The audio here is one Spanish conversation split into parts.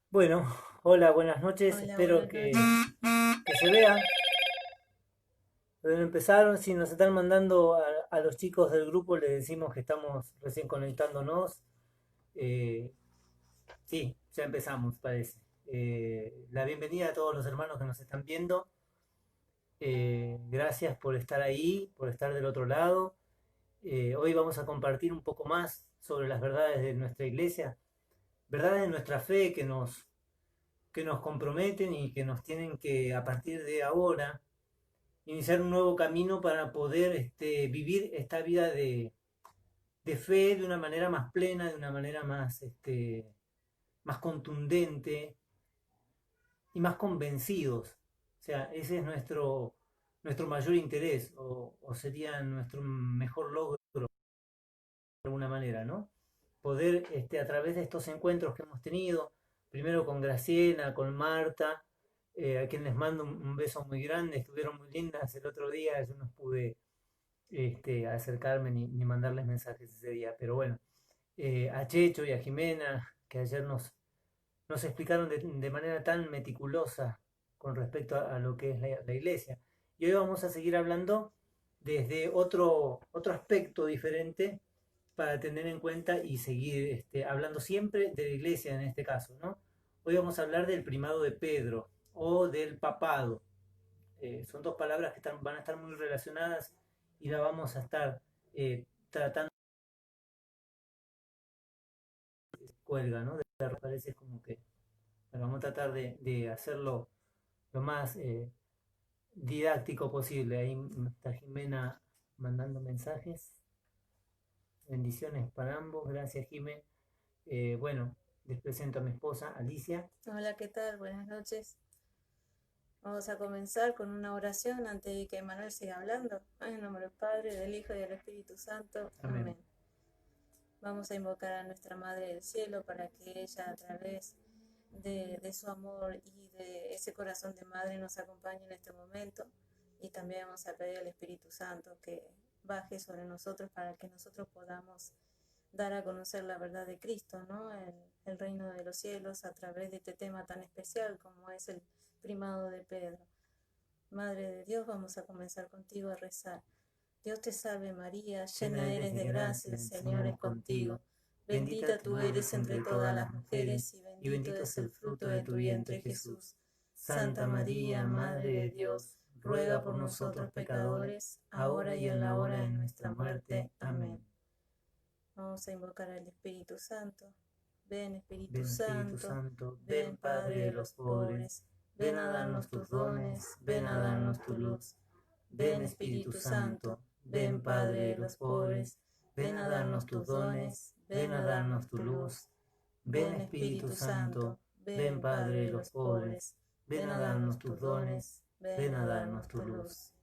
Bueno, hola, buenas noches. Hola, Espero buenas noches. que se vea. Bueno, empezaron, si nos están mandando a los chicos del grupo, les decimos que estamos recién conectándonos. Eh, sí, ya empezamos, parece. La bienvenida a todos los hermanos que nos están viendo. Gracias por estar ahí, por estar del otro lado. Hoy vamos a compartir un poco más sobre las verdades de nuestra iglesia, verdades de nuestra fe que nos comprometen y que nos tienen que, a partir de ahora, iniciar un nuevo camino para poder vivir esta vida de fe de una manera más plena, de una manera más, más contundente y más convencidos. O sea, ese es nuestro mayor interés o sería nuestro mejor logro de alguna manera, ¿no? Poder, a través de estos encuentros que hemos tenido, primero con Graciela, con Marta, a quien les mando un beso muy grande, estuvieron muy lindas el otro día, yo no pude acercarme ni mandarles mensajes ese día, pero bueno, a Checho y a Jimena, que ayer nos explicaron de manera tan meticulosa con respecto a lo que es la iglesia. Y hoy vamos a seguir hablando desde otro aspecto diferente para tener en cuenta y seguir hablando siempre de la iglesia en este caso, ¿no? Hoy vamos a hablar del primado de Pedro o del papado. Son dos palabras que van a estar muy relacionadas y la vamos a estar tratando de cuelga, ¿no? Parece como que bueno, vamos a tratar de hacerlo lo más didáctico posible. Ahí está Jimena mandando mensajes. Bendiciones para ambos. Gracias, Jimé. Bueno, les presento a mi esposa, Alicia. Hola, ¿qué tal? Buenas noches. Vamos a comenzar con una oración antes de que Manuel siga hablando. En el nombre del Padre, del Hijo y del Espíritu Santo. Amén. Amén. Vamos a invocar a nuestra Madre del Cielo para que ella, a través de su amor y de ese corazón de madre, nos acompañe en este momento. Y también vamos a pedir al Espíritu Santo que baje sobre nosotros para que nosotros podamos dar a conocer la verdad de Cristo, ¿no? El reino de los cielos a través de este tema tan especial como es el primado de Pedro. Madre de Dios, vamos a comenzar contigo a rezar. Dios te salve María, Llena llena eres eres de de gracia, gracia, el el Señor Señor es es contigo. contigo. Bendita Bendita tú tú eres eres entre entre todas todas las las mujeres, mujeres y y bendito bendito es es el el fruto fruto de de tu tu vientre, vientre Jesús. Jesús. Santa Santa María, María, Madre Madre de de Dios, Dios, ruega ruega por por nosotros nosotros pecadores, pecadores, ahora ahora y y en en la la hora hora de de nuestra nuestra muerte. muerte. Amén. Amén. Vamos a invocar al Espíritu Santo. Ven Espíritu Ven Espíritu Santo, Santo, ven ven Padre Padre de de los los pobres, pobres, ven ven a a darnos darnos tus tus dones, dones, ven ven a a darnos darnos tu tu luz. luz. Ven Ven Espíritu Espíritu Santo, Santo, ven ven Padre Padre de de los los pobres, pobres, ven ven a a darnos darnos tus tus dones, dones, ven ven a a darnos darnos tu tu luz. luz. Ven Ven Espíritu Espíritu Santo, Santo, ven ven Padre Padre de de los los pobres, pobres, ven ven a a darnos darnos tus tus dones, dones, ven ven a a darnos darnos tu tu luz. luz.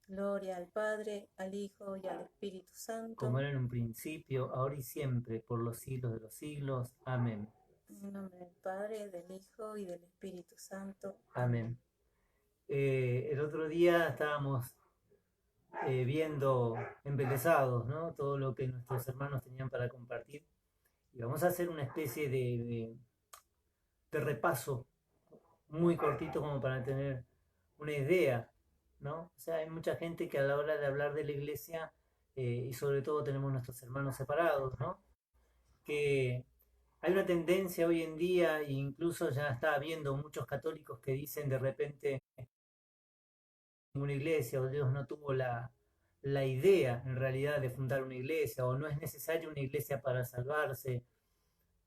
Gloria al Padre, al Hijo y al Espíritu Como Santo. era en un principio, ahora y siempre, por los siglos de los siglos. Amén. En el nombre del Padre, del Hijo y del Espíritu Santo. Amén. Amén. El otro día estábamos viendo embelesados, ¿no? Todo lo que nuestros hermanos tenían para compartir. Y vamos a hacer una especie de repaso muy cortito como para tener una idea, ¿no? O sea, hay mucha gente que a la hora de hablar de la iglesia, y sobre todo tenemos nuestros hermanos separados, ¿no? Que hay una tendencia hoy en día, e incluso ya está habiendo muchos católicos que dicen de repente una iglesia o Dios no tuvo la idea en realidad de fundar una iglesia o no es necesaria una iglesia para salvarse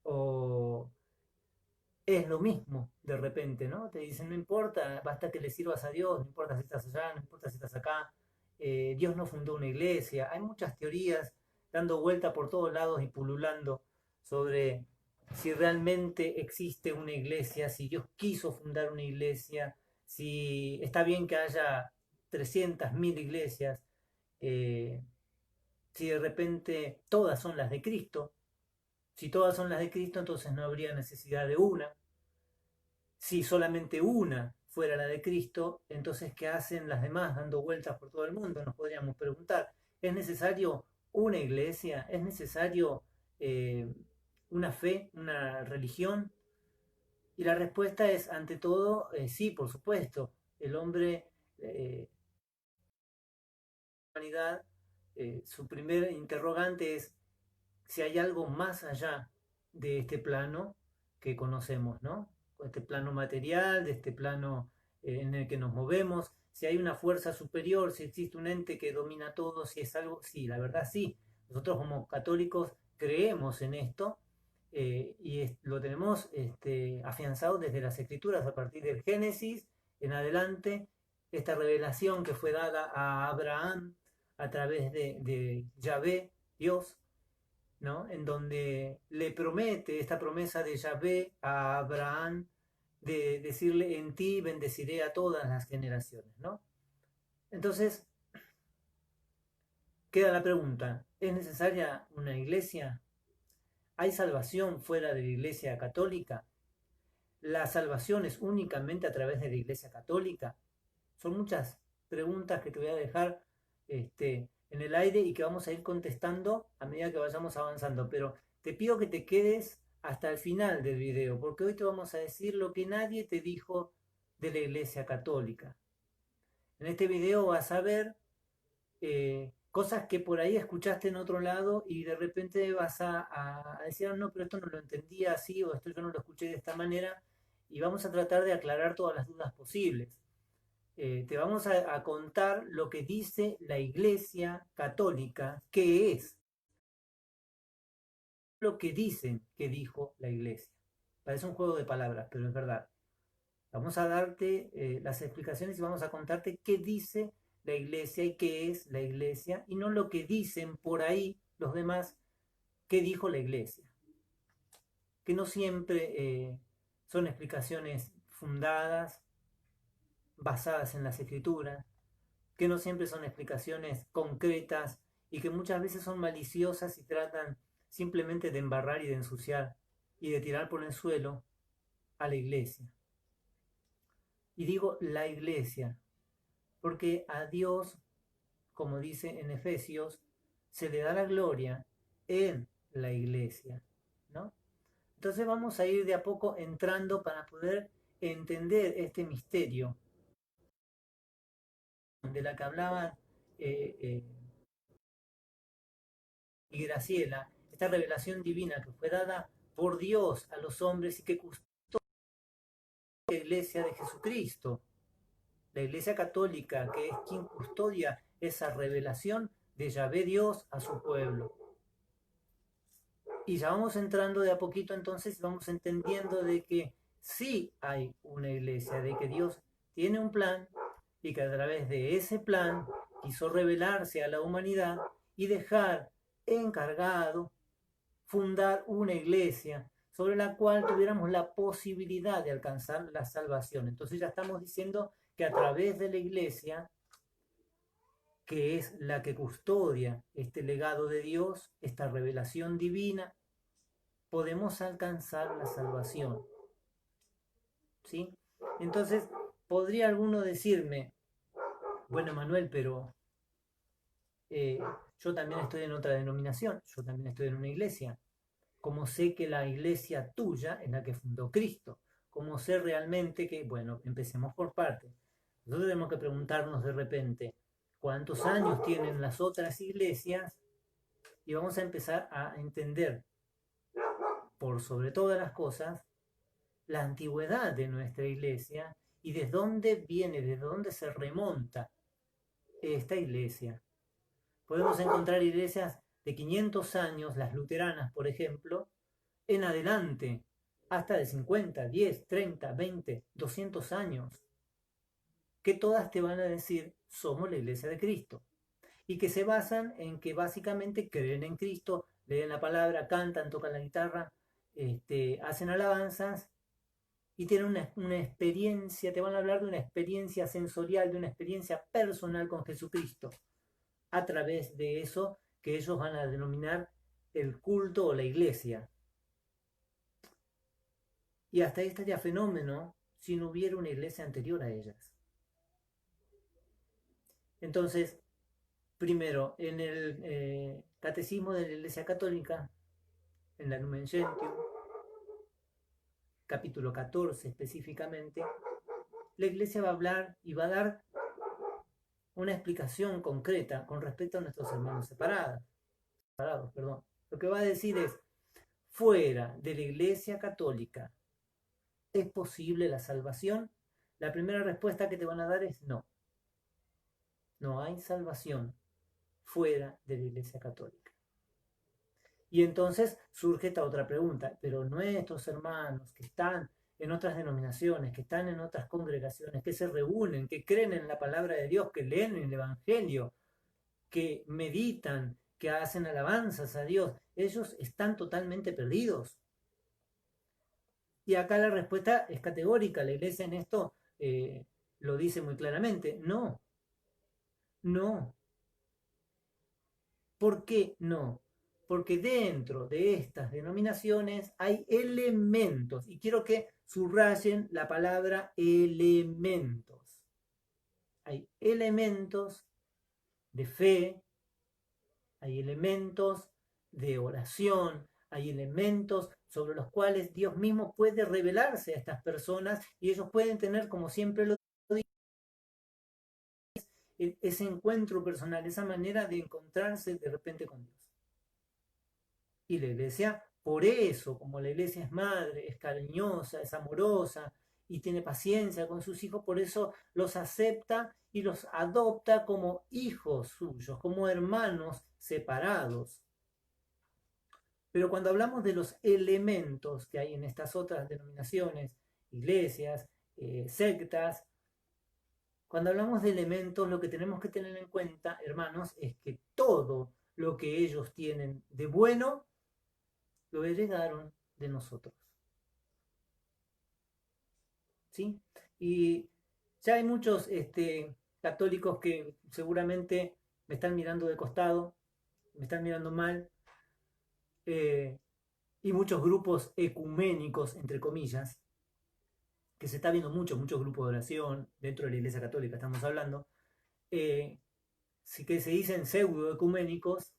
o es lo mismo de repente, ¿no? Te dicen, no importa, basta que le sirvas a Dios, no importa si estás allá, no importa si estás acá, Dios no fundó una iglesia. Hay muchas teorías dando vuelta por todos lados y pululando sobre si realmente existe una iglesia, si Dios quiso fundar una iglesia, si está bien que haya 300.000 iglesias, eh, si de repente todas son las de Cristo, si todas son las de Cristo, entonces no habría necesidad de una. Si solamente una fuera la de Cristo, entonces ¿qué hacen las demás dando vueltas por todo el mundo? Nos podríamos preguntar, ¿es necesario una iglesia? ¿Es necesario eh, una fe, una religión? Y la respuesta es, ante todo, sí, por supuesto. El hombre, la humanidad, su primer interrogante es si hay algo más allá de este plano que conocemos, ¿no? Este plano material, de este plano en el que nos movemos, si hay una fuerza superior, si existe un ente que domina todo, si es algo, sí, la verdad sí. Nosotros como católicos creemos en esto lo tenemos afianzado desde las Escrituras, a partir del Génesis en adelante, esta revelación que fue dada a Abraham a través de Yahvé, Dios, ¿no? En donde le promete esta promesa de Yahvé a Abraham de decirle: en ti bendeciré a todas las generaciones, ¿no? Entonces, queda la pregunta: ¿es necesaria una iglesia? ¿Hay salvación fuera de la iglesia católica? ¿La salvación es únicamente a través de la iglesia católica? Son muchas preguntas que te voy a dejar en el aire y que vamos a ir contestando a medida que vayamos avanzando, pero te pido que te quedes hasta el final del video, porque hoy te vamos a decir lo que nadie te dijo de la iglesia católica. En este video vas a ver cosas que por ahí escuchaste en otro lado y de repente vas a decir: no, pero esto no lo entendía así, o esto yo no lo escuché de esta manera, y vamos a tratar de aclarar todas las dudas posibles. Te vamos a contar lo que dice la Iglesia Católica, que es lo que dicen que dijo la Iglesia. Parece un juego de palabras, pero es verdad. Vamos a darte las explicaciones y vamos a contarte qué dice la Iglesia y qué es la Iglesia, y no lo que dicen por ahí los demás que dijo la Iglesia. Que no siempre son explicaciones fundadas, basadas en las Escrituras, que no siempre son explicaciones concretas y que muchas veces son maliciosas y tratan simplemente de embarrar y de ensuciar y de tirar por el suelo a la iglesia. Y digo la iglesia porque a Dios, como dice en Efesios, se le da la gloria en la iglesia, ¿no? Entonces vamos a ir de a poco entrando para poder entender este misterio de la que hablaban y Graciela, esta revelación divina que fue dada por Dios a los hombres y que custodia la iglesia de Jesucristo, la iglesia católica, que es quien custodia esa revelación de Yahvé Dios a su pueblo. Y ya vamos entrando de a poquito, entonces vamos entendiendo de que sí hay una iglesia, de que Dios tiene un plan y que a través de ese plan quiso revelarse a la humanidad y dejar encargado fundar una iglesia sobre la cual tuviéramos la posibilidad de alcanzar la salvación. Entonces ya estamos diciendo que a través de la iglesia, que es la que custodia este legado de Dios, esta revelación divina, podemos alcanzar la salvación. ¿Sí? Entonces, podría alguno decirme: bueno, Manuel, pero yo también estoy en otra denominación, yo también estoy en una iglesia. ¿Cómo sé que la iglesia tuya es la que fundó Cristo? ¿Cómo sé realmente que, bueno, empecemos por partes? Nosotros tenemos que preguntarnos de repente, ¿cuántos años tienen las otras iglesias? Y vamos a empezar a entender, por sobre todas las cosas, la antigüedad de nuestra iglesia y desde dónde viene, desde dónde se remonta esta iglesia. Podemos encontrar iglesias de 500 años, las luteranas, por ejemplo, en adelante, hasta de 50, 10, 30, 20, 200 años, que todas te van a decir: somos la iglesia de Cristo, y que se basan en que básicamente creen en Cristo, leen la palabra, cantan, tocan la guitarra, hacen alabanzas y tienen una experiencia, te van a hablar de una experiencia sensorial, de una experiencia personal con Jesucristo, a través de eso que ellos van a denominar el culto o la iglesia. Y hasta ahí estaría fenómeno si no hubiera una iglesia anterior a ellas. Entonces, primero, en el Catecismo de la Iglesia Católica, en la Lumen Gentium, capítulo 14 específicamente, la iglesia va a hablar y va a dar una explicación concreta con respecto a nuestros hermanos separados. Perdón. Lo que va a decir es, fuera de la iglesia católica, ¿es posible la salvación? La primera respuesta que te van a dar es no. No hay salvación fuera de la iglesia católica. Y entonces surge esta otra pregunta, pero nuestros hermanos que están en otras denominaciones, que están en otras congregaciones, que se reúnen, que creen en la palabra de Dios, que leen el Evangelio, que meditan, que hacen alabanzas a Dios, ellos están totalmente perdidos. Y acá la respuesta es categórica, la iglesia en esto lo dice muy claramente, no, no. ¿Por qué no? Porque dentro de estas denominaciones hay elementos, y quiero que subrayen la palabra elementos. Hay elementos de fe, hay elementos de oración, hay elementos sobre los cuales Dios mismo puede revelarse a estas personas y ellos pueden tener, como siempre lo digo, ese encuentro personal, esa manera de encontrarse de repente con Dios. Y la iglesia, por eso, como la iglesia es madre, es cariñosa, es amorosa y tiene paciencia con sus hijos, por eso los acepta y los adopta como hijos suyos, como hermanos separados. Pero cuando hablamos de los elementos que hay en estas otras denominaciones, iglesias, sectas, cuando hablamos de elementos, lo que tenemos que tener en cuenta, hermanos, es que todo lo que ellos tienen de bueno lo heredaron de nosotros. ¿Sí? Y ya hay muchos católicos que seguramente me están mirando de costado, me están mirando mal, y muchos grupos ecuménicos, entre comillas, que se está viendo muchos grupos de oración dentro de la Iglesia Católica, estamos hablando, que se dicen pseudo-ecuménicos,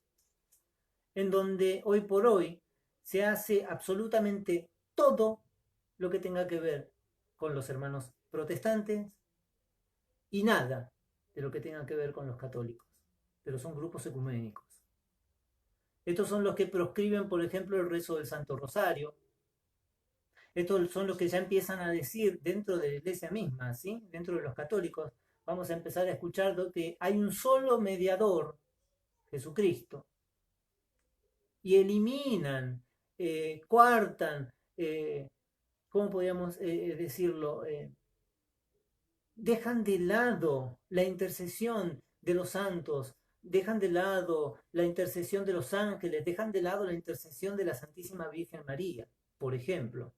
en donde hoy por hoy se hace absolutamente todo lo que tenga que ver con los hermanos protestantes y nada de lo que tenga que ver con los católicos, pero son grupos ecuménicos. Estos son los que proscriben, por ejemplo, el rezo del Santo Rosario. Estos son los que ya empiezan a decir dentro de la iglesia misma, ¿sí? Dentro de los católicos, vamos a empezar a escuchar que hay un solo mediador, Jesucristo, y eliminan, coartan, ¿cómo podríamos decirlo? Dejan de lado la intercesión de los santos, dejan de lado la intercesión de los ángeles, dejan de lado la intercesión de la Santísima Virgen María, por ejemplo,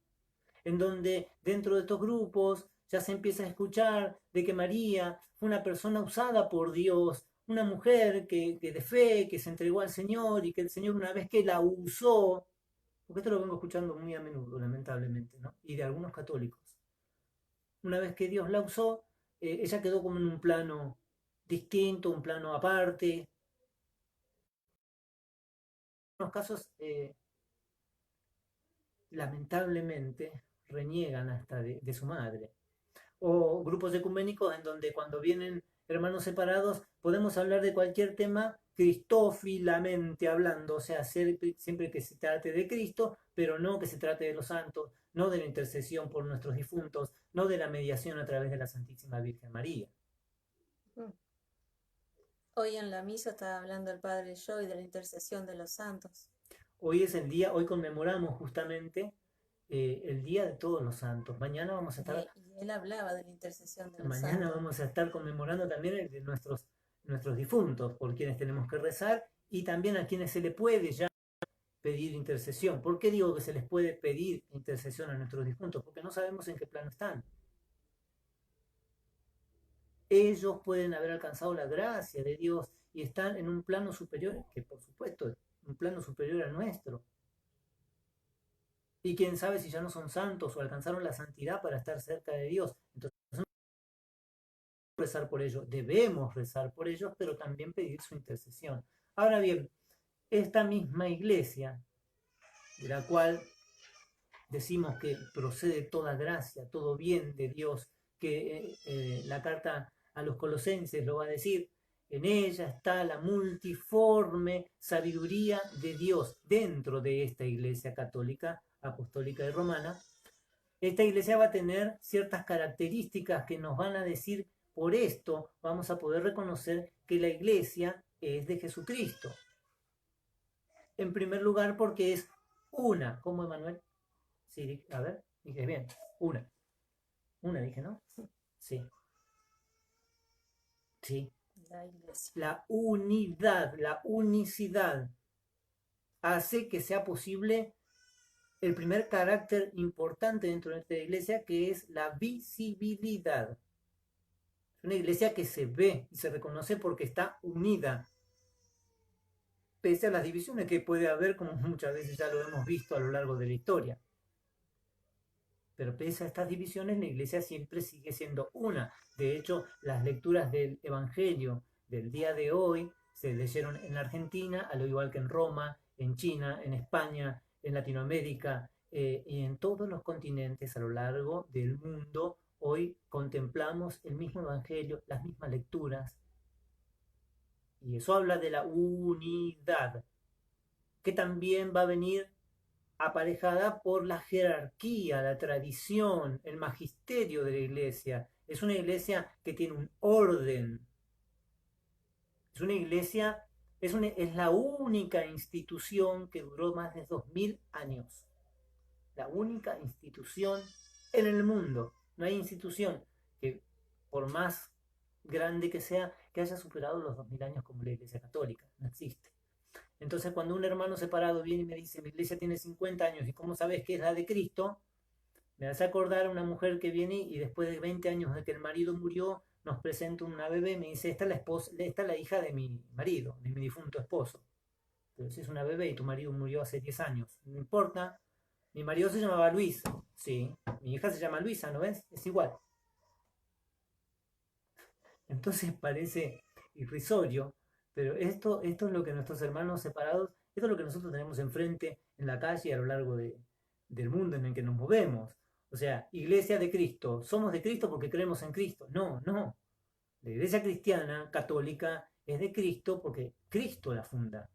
en donde dentro de estos grupos ya se empieza a escuchar de que María fue una persona usada por Dios, una mujer que de fe, que se entregó al Señor y que el Señor una vez que la usó, porque esto lo vengo escuchando muy a menudo, lamentablemente, ¿no? Y de algunos católicos. Una vez que Dios la usó, ella quedó como en un plano distinto, un plano aparte. En algunos casos, lamentablemente, reniegan hasta de su madre. O grupos ecuménicos en donde cuando vienen hermanos separados podemos hablar de cualquier tema cristófilamente hablando, o sea, siempre que se trate de Cristo, pero no que se trate de los santos, no de la intercesión por nuestros difuntos, no de la mediación a través de la Santísima Virgen María. Hoy en la misa estaba hablando el Padre Joy de la intercesión de los santos. Hoy es el día, hoy conmemoramos justamente el Día de Todos los Santos. Mañana vamos a estar... Y él hablaba de la intercesión de los Mañana santos. vamos a estar conmemorando también el de nuestros difuntos, por quienes tenemos que rezar, y también a quienes se le puede ya pedir intercesión. ¿Por qué digo que se les puede pedir intercesión a nuestros difuntos? Porque no sabemos en qué plano están. Ellos pueden haber alcanzado la gracia de Dios y están en un plano superior, que por supuesto es un plano superior al nuestro. Y quién sabe si ya no son santos o alcanzaron la santidad para estar cerca de Dios. Entonces, no rezar por ellos, debemos rezar por ellos, pero también pedir su intercesión. Ahora bien, esta misma iglesia, de la cual decimos que procede toda gracia, todo bien de Dios, que la carta a los colosenses lo va a decir, en ella está la multiforme sabiduría de Dios dentro de esta iglesia católica, apostólica y romana. Esta iglesia va a tener ciertas características que nos van a decir, por esto vamos a poder reconocer que la iglesia es de Jesucristo. En primer lugar, porque es una. ¿Cómo, Emanuel? Sí, a ver, dije bien. Una. Una dije, ¿no? Sí. Sí. La iglesia. La unidad, la unicidad hace que sea posible el primer carácter importante dentro de esta iglesia, que es la visibilidad. Es una iglesia que se ve y se reconoce porque está unida, pese a las divisiones que puede haber, como muchas veces ya lo hemos visto a lo largo de la historia. Pero pese a estas divisiones, la iglesia siempre sigue siendo una. De hecho, las lecturas del Evangelio del día de hoy se leyeron en Argentina, al igual que en Roma, en China, en España, en Latinoamérica y en todos los continentes a lo largo del mundo. Hoy contemplamos el mismo Evangelio, las mismas lecturas. Y eso habla de la unidad, que también va a venir aparejada por la jerarquía, la tradición, el magisterio de la iglesia. Es una iglesia que tiene un orden. Es una iglesia, es la única institución que duró más de 2000 años. La única institución en el mundo. No hay institución que, por más grande que sea, que haya superado los 2000 años como la iglesia católica. No existe. Entonces, cuando un hermano separado viene y me dice, mi iglesia tiene 50 años, ¿y cómo sabes que es la de Cristo? Me hace acordar a una mujer que viene y después de 20 años de que el marido murió, nos presenta una bebé y me dice, esta es la hija de mi marido, de mi difunto esposo. Pero si es una bebé y tu marido murió hace 10 años, no importa. Mi marido se llamaba Luis. Sí, mi hija se llama Luisa, ¿no ves? Es igual. Entonces parece irrisorio, pero esto es lo que nuestros hermanos separados, esto es lo que nosotros tenemos enfrente en la calle y a lo largo del mundo en el que nos movemos. O sea, iglesia de Cristo, somos de Cristo porque creemos en Cristo. No, no. La iglesia cristiana, católica, es de Cristo porque Cristo la funda.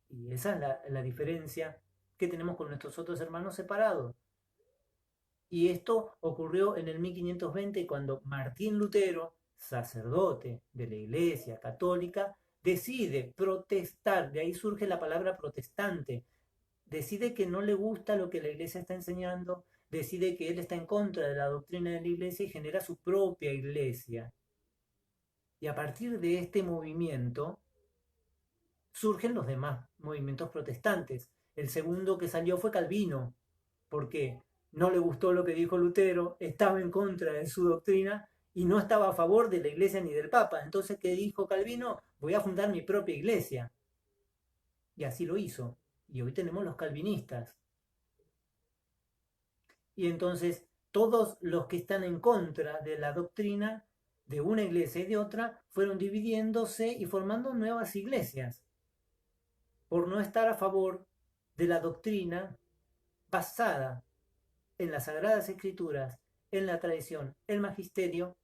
Y esa es la diferencia que tenemos con nuestros otros hermanos separados. Y esto ocurrió en el 1520 cuando Martín Lutero, sacerdote de la Iglesia Católica, decide protestar, de ahí surge la palabra protestante, decide que no le gusta lo que la Iglesia está enseñando, decide que él está en contra de la doctrina de la Iglesia y genera su propia Iglesia. Y a partir de este movimiento surgen los demás movimientos protestantes. El segundo que salió fue Calvino, porque no le gustó lo que dijo Lutero, estaba en contra de su doctrina y no estaba a favor de la iglesia ni del papa. Entonces, ¿qué dijo Calvino? Voy a fundar mi propia iglesia. Y así lo hizo. Y hoy tenemos los calvinistas. Y entonces, todos los que están en contra de la doctrina de una iglesia y de otra fueron dividiéndose y formando nuevas iglesias por no estar a favor de la doctrina basada en las Sagradas Escrituras, en la tradición, el magisterio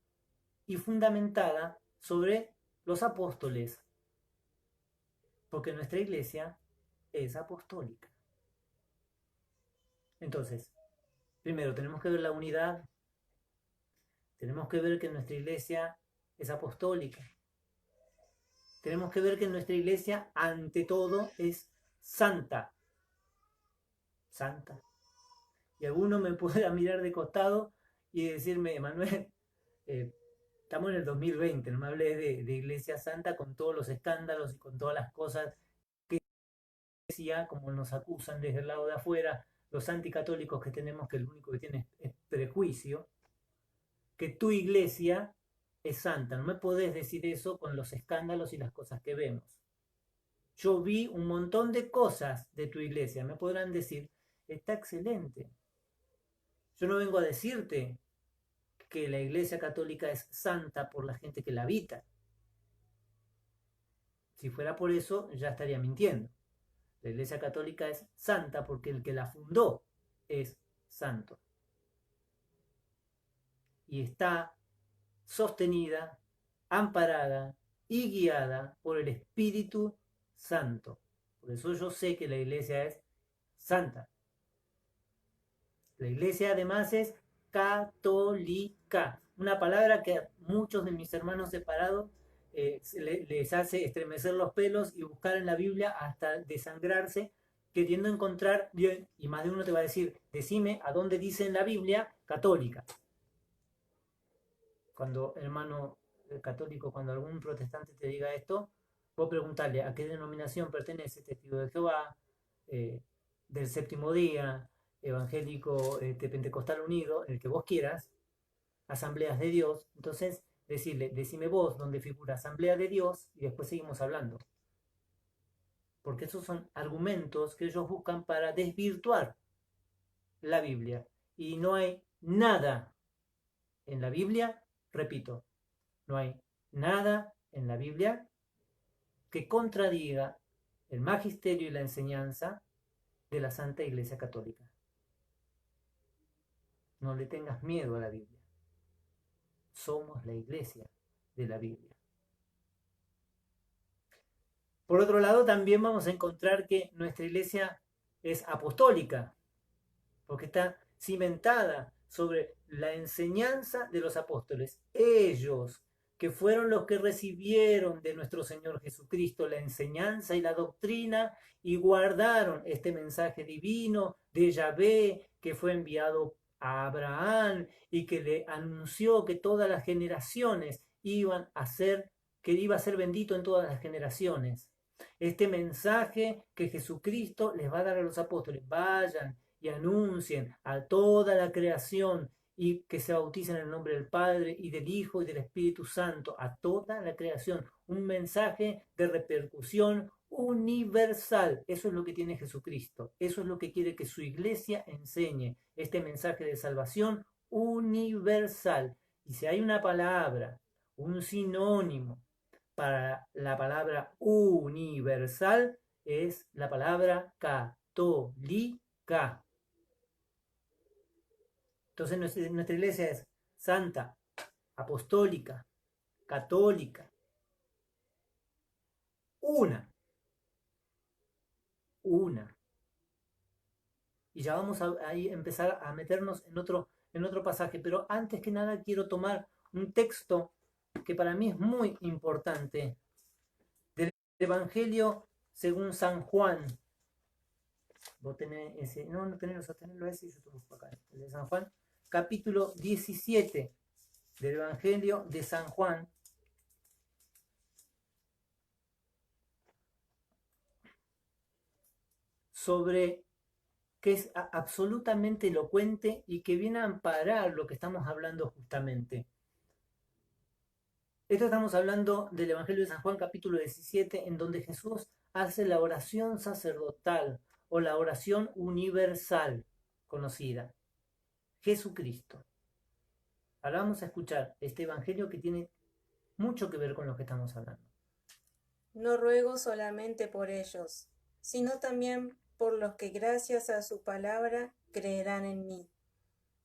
y fundamentada sobre los apóstoles, porque nuestra iglesia es apostólica. Entonces, primero tenemos que ver la unidad, tenemos que ver que nuestra iglesia es apostólica, tenemos que ver que nuestra iglesia ante todo es santa, santa. Y alguno me pueda mirar de costado y decirme, Manuel, estamos en el 2020, no me hablé de Iglesia Santa con todos los escándalos y con todas las cosas que decía, como nos acusan desde el lado de afuera, los anticatólicos que tenemos, que lo único que tienen es prejuicio, que tu iglesia es santa. No me podés decir eso con los escándalos y las cosas que vemos. Yo vi un montón de cosas de tu iglesia, me podrán decir, está excelente. Yo no vengo a decirte que la Iglesia Católica es santa por la gente que la habita. Si fuera por eso, ya estaría mintiendo. La Iglesia Católica es santa porque el que la fundó es santo. Y está sostenida, amparada y guiada por el Espíritu Santo. Por eso yo sé que la iglesia es santa. La iglesia además es católica, una palabra que a muchos de mis hermanos separados les hace estremecer los pelos y buscar en la Biblia hasta desangrarse, queriendo encontrar, y más de uno te va a decir, decime a dónde dice en la Biblia católica. Cuando, hermano católico, cuando algún protestante te diga esto, vos preguntarle a qué denominación pertenece, Testigo de Jehová, del Séptimo Día, evangélico, pentecostal unido, el que vos quieras, asambleas de Dios. Entonces decime vos dónde figura asamblea de Dios y después seguimos hablando, porque esos son argumentos que ellos buscan para desvirtuar la Biblia, y no hay nada en la Biblia, repito, no hay nada en la Biblia que contradiga el magisterio y la enseñanza de la Santa Iglesia Católica. No le tengas miedo a la Biblia. Somos la iglesia de la Biblia. Por otro lado, también vamos a encontrar que nuestra iglesia es apostólica, porque está cimentada sobre la enseñanza de los apóstoles. Ellos, que fueron los que recibieron de nuestro Señor Jesucristo la enseñanza y la doctrina y guardaron este mensaje divino de Yahvé que fue enviado a Abraham y que le anunció que todas las generaciones iba a ser bendito en todas las generaciones. Este mensaje que Jesucristo les va a dar a los apóstoles: vayan y anuncien a toda la creación y que se bauticen en el nombre del Padre y del Hijo y del Espíritu Santo, a toda la creación. Un mensaje de repercusión universal. Eso es lo que tiene Jesucristo. Eso es lo que quiere que su iglesia enseñe. Este mensaje de salvación universal. Y si hay una palabra, un sinónimo para la palabra universal, es la palabra católica. Entonces nuestra iglesia es santa, apostólica, católica, una. Y ya vamos a empezar a meternos en otro pasaje, pero antes que nada quiero tomar un texto que para mí es muy importante, del Evangelio según San Juan. Vos tenés ese, no tenerlo ese, yo te busco acá, el de San Juan, capítulo 17 del Evangelio de San Juan. Sobre que es absolutamente elocuente y que viene a amparar lo que estamos hablando justamente. Esto estamos hablando del Evangelio de San Juan, capítulo 17, en donde Jesús hace la oración sacerdotal o la oración universal conocida. Jesucristo. Ahora vamos a escuchar este Evangelio que tiene mucho que ver con lo que estamos hablando. No ruego solamente por ellos, sino también por los que gracias a su palabra creerán en mí.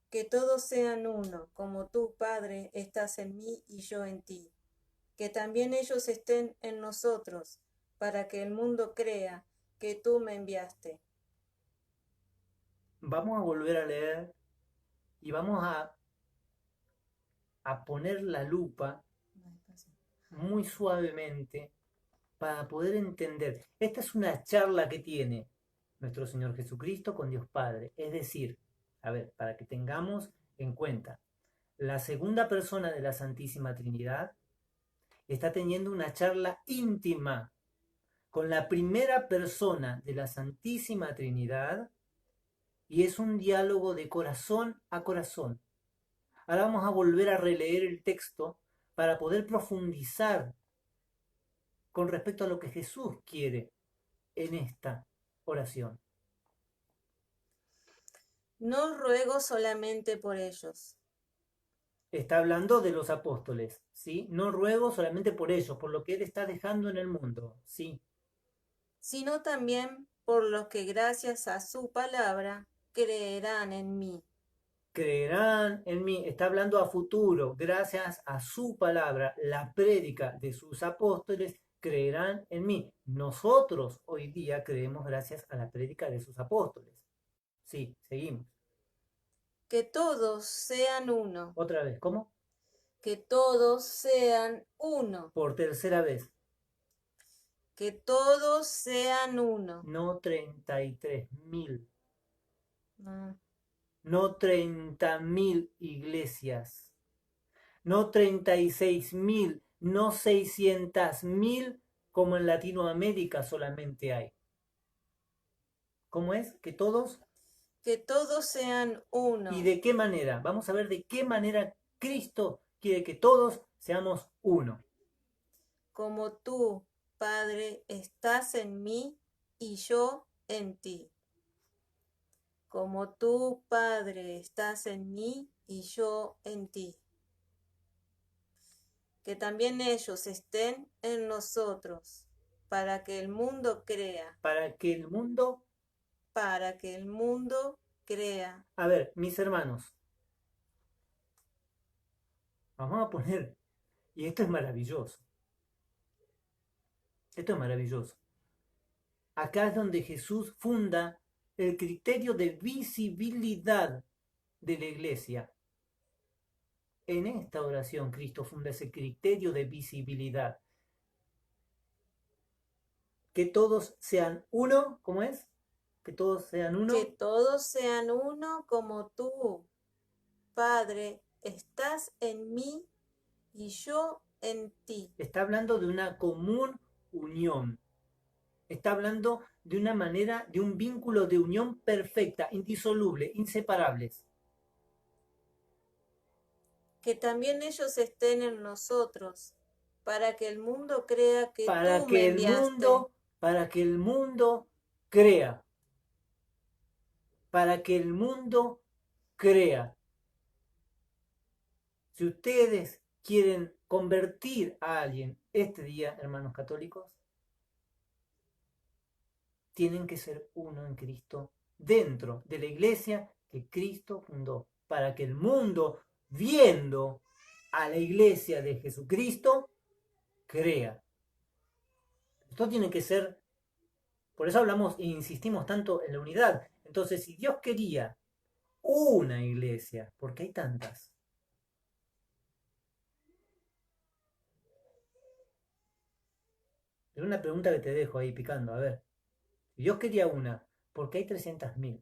Que todos sean uno, como tú, Padre, estás en mí y yo en ti. Que también ellos estén en nosotros, para que el mundo crea que tú me enviaste. Vamos a volver a leer y vamos a poner la lupa muy suavemente para poder entender. Esta es una charla que tiene nuestro Señor Jesucristo con Dios Padre. Es decir, a ver, para que tengamos en cuenta, la segunda persona de la Santísima Trinidad está teniendo una charla íntima con la primera persona de la Santísima Trinidad y es un diálogo de corazón a corazón. Ahora vamos a volver a releer el texto para poder profundizar con respecto a lo que Jesús quiere en esta oración. No ruego solamente por ellos. Está hablando de los apóstoles, ¿sí? No ruego solamente por ellos, por lo que Él está dejando en el mundo, ¿sí? Sino también por los que gracias a su palabra creerán en mí. Creerán en mí, está hablando a futuro, gracias a su palabra, la prédica de sus apóstoles, creerán en mí. Nosotros hoy día creemos gracias a la prédica de sus apóstoles. Sí, seguimos. Que todos sean uno. Otra vez, ¿cómo? Que todos sean uno. Por tercera vez. Que todos sean uno. No 33.000. No. No 30.000 iglesias. No 36.000. No 600.000 como en Latinoamérica solamente hay. ¿Cómo es? Que todos. Que todos sean uno. ¿Y de qué manera? Vamos a ver de qué manera Cristo quiere que todos seamos uno. Como tú, Padre, estás en mí y yo en ti. Como tú, Padre, estás en mí y yo en ti. Que también ellos estén en nosotros, para que el mundo crea. Para que el mundo. Para que el mundo crea. A ver, mis hermanos. Vamos a poner. Y esto es maravilloso. Esto es maravilloso. Acá es donde Jesús funda el criterio de visibilidad de la iglesia. En esta oración Cristo funda ese criterio de visibilidad. Que todos sean uno, ¿cómo es? Que todos sean uno. Que todos sean uno como tú, Padre, estás en mí y yo en ti. Está hablando de una común unión. Está hablando de una manera, de un vínculo de unión perfecta, indisoluble, inseparables. Que también ellos estén en nosotros, para que el mundo crea que para tú que me el enviaste. mundo, para que el mundo crea. Para que el mundo crea. Si ustedes quieren convertir a alguien este día, hermanos católicos, tienen que ser uno en Cristo dentro de la iglesia que Cristo fundó, para que el mundo, viendo a la iglesia de Jesucristo, crea. Esto tiene que ser, por eso hablamos e insistimos tanto en la unidad. Entonces, si Dios quería una iglesia, ¿por qué hay tantas? Es una pregunta que te dejo ahí picando, a ver. Si Dios quería una, ¿por qué hay 300.000?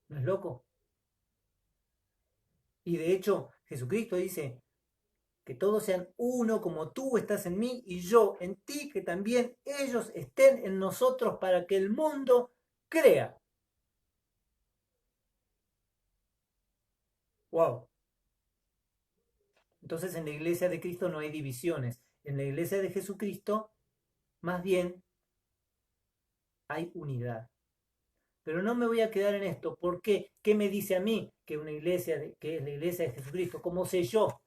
¿No es loco? Y de hecho, Jesucristo dice que todos sean uno como tú estás en mí y yo en ti, que también ellos estén en nosotros para que el mundo crea. ¡Wow! Entonces en la iglesia de Cristo no hay divisiones. En la iglesia de Jesucristo, más bien, hay unidad. Pero no me voy a quedar en esto. ¿Por qué? ¿Qué me dice a mí que una iglesia, que es la iglesia de Jesucristo? ¿Cómo sé yo?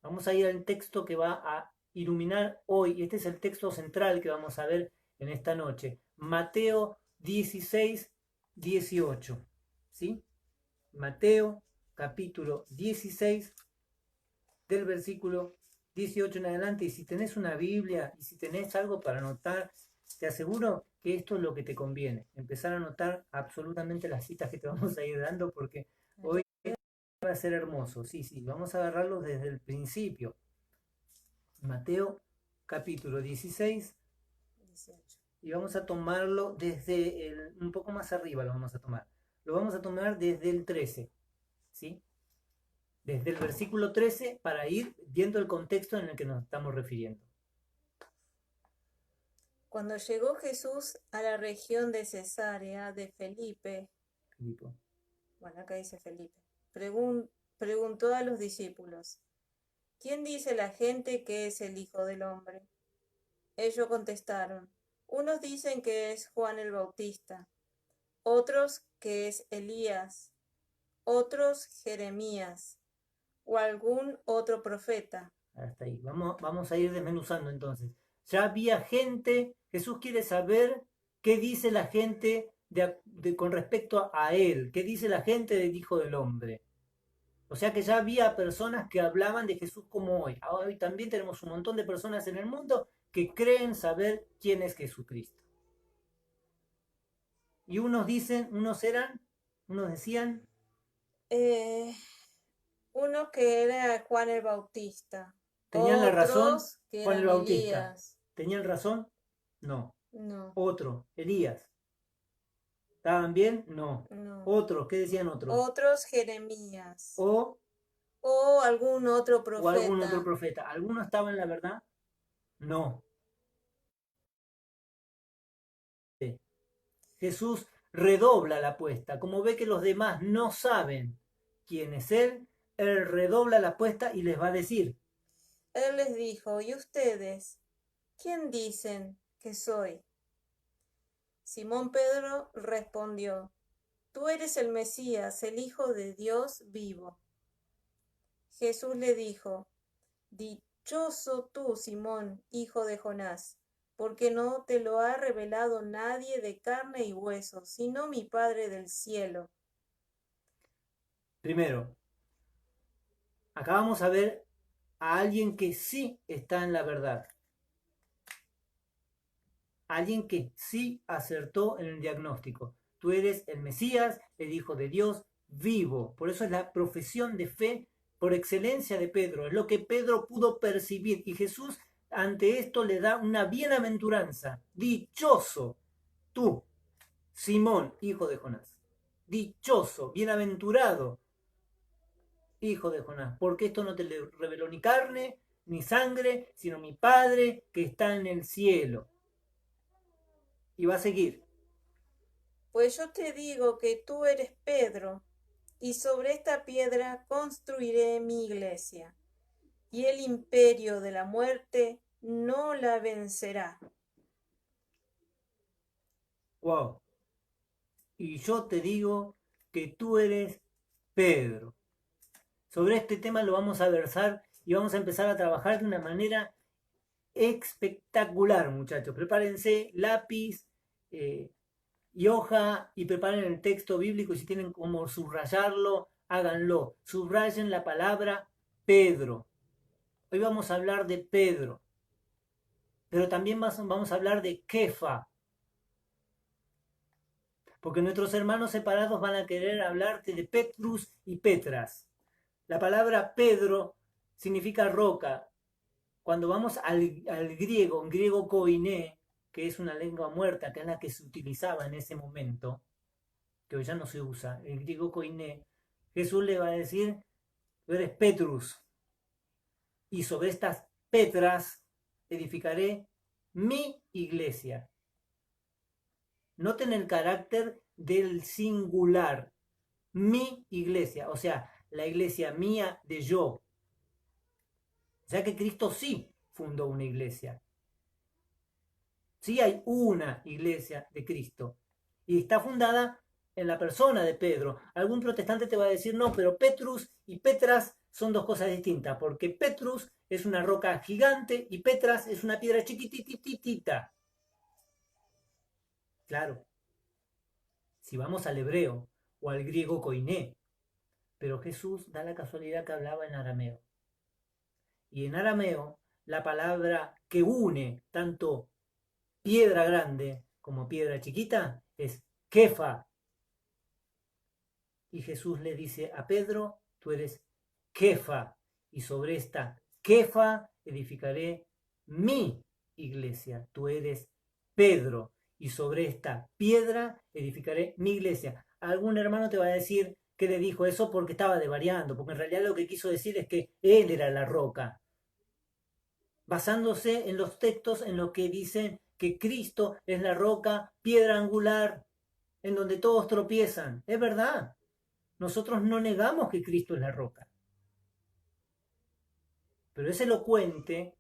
Vamos a ir al texto que va a iluminar hoy. Y este es el texto central que vamos a ver en esta noche. Mateo 16, 18. ¿Sí? Mateo capítulo 16 del versículo 18 en adelante. Y si tenés una Biblia y si tenés algo para anotar, te aseguro que esto es lo que te conviene. Empezar a anotar absolutamente las citas que te vamos a ir dando porque hoy va a ser hermoso. Sí, vamos a agarrarlos desde el principio. Mateo capítulo 16 18. Y vamos a tomarlo desde un poco más arriba lo vamos a tomar. Lo vamos a tomar desde el 13. ¿Sí? Desde el versículo 13 para ir viendo el contexto en el que nos estamos refiriendo. Cuando llegó Jesús a la región de Cesarea de Felipe, bueno, acá dice Felipe, preguntó a los discípulos, ¿quién dice la gente que es el Hijo del Hombre? Ellos contestaron, unos dicen que es Juan el Bautista, otros que es Elías, otros Jeremías o algún otro profeta. Hasta ahí. Vamos a ir desmenuzando entonces. Ya había gente, Jesús quiere saber ¿Qué dice la gente con respecto a él? ¿Qué dice la gente del Hijo del Hombre? O sea que ya había personas que hablaban de Jesús como hoy. Hoy también tenemos un montón de personas en el mundo que creen saber quién es Jesucristo. Y unos decían, Eh, uno que era Juan el Bautista, ¿tenían la razón? otros que Juan el eran Bautista. Elías. ¿Tenían razón? No. No, Otro, Elías. ¿Estaban bien? No. no. Otros, ¿qué decían otros? Otros Jeremías. O O algún otro o algún otro profeta. profeta. ¿Alguno estaba en la verdad? No. Jesús redobla la apuesta. Como ve que los demás no saben quién es él redobla la apuesta y les va a decir, Él les dijo, ¿y ustedes? ¿Quién dicen que soy? Simón Pedro respondió, tú eres el Mesías, el Hijo de Dios vivo. Jesús le dijo, dichoso tú, Simón, hijo de Jonás, porque no te lo ha revelado nadie de carne y hueso, sino mi Padre del cielo. primero, acá vamos a ver a alguien que sí está en la verdad. Alguien que sí acertó en el diagnóstico. Tú eres el Mesías, el Hijo de Dios vivo. Por eso es la profesión de fe por excelencia de Pedro. Es lo que Pedro pudo percibir. Y Jesús ante esto le da una bienaventuranza. Dichoso tú, Simón, hijo de Jonás. Dichoso, bienaventurado, hijo de Jonás. Porque esto no te lo reveló ni carne ni sangre, sino mi Padre que está en el cielo. Y va a seguir. Pues yo te digo que tú eres Pedro, y sobre esta piedra construiré mi iglesia, y el imperio de la muerte no la vencerá. Wow. Y yo te digo que tú eres Pedro. Sobre este tema lo vamos a versar y vamos a empezar a trabajar de una manera espectacular, muchachos. Prepárense lápiz y hoja y preparen el texto bíblico y si tienen como subrayarlo, háganlo. Subrayen la palabra Pedro. Hoy vamos a hablar de Pedro, pero también vamos a hablar de Kefa, porque nuestros hermanos separados van a querer hablarte de Petrus y Petras. La palabra Pedro significa roca. Cuando vamos al griego, en griego koiné, que es una lengua muerta, que es la que se utilizaba en ese momento, que hoy ya no se usa, el griego koiné, Jesús le va a decir, tú eres Petrus, y sobre estas Petras edificaré mi iglesia. Noten el carácter del singular, mi iglesia, o sea, la iglesia mía de yo. O sea que Cristo sí fundó una iglesia. Sí hay una iglesia de Cristo. Y está fundada en la persona de Pedro. Algún protestante te va a decir, no, pero Petrus y Petras son dos cosas distintas, porque Petrus es una roca gigante y Petras es una piedra chiquitititita. Claro, si vamos al hebreo o al griego koiné, pero Jesús da la casualidad que hablaba en arameo. Y en arameo, la palabra que une tanto piedra grande como piedra chiquita es Kefa. Y Jesús le dice a Pedro, tú eres Kefa, y sobre esta Kefa edificaré mi iglesia. Tú eres Pedro, y sobre esta piedra edificaré mi iglesia. Algún hermano te va a decir que le dijo eso porque estaba devariando, porque en realidad lo que quiso decir es que él era la roca, basándose en los textos en los que dicen que Cristo es la roca, piedra angular, en donde todos tropiezan. Es verdad, nosotros no negamos que Cristo es la roca, pero es elocuente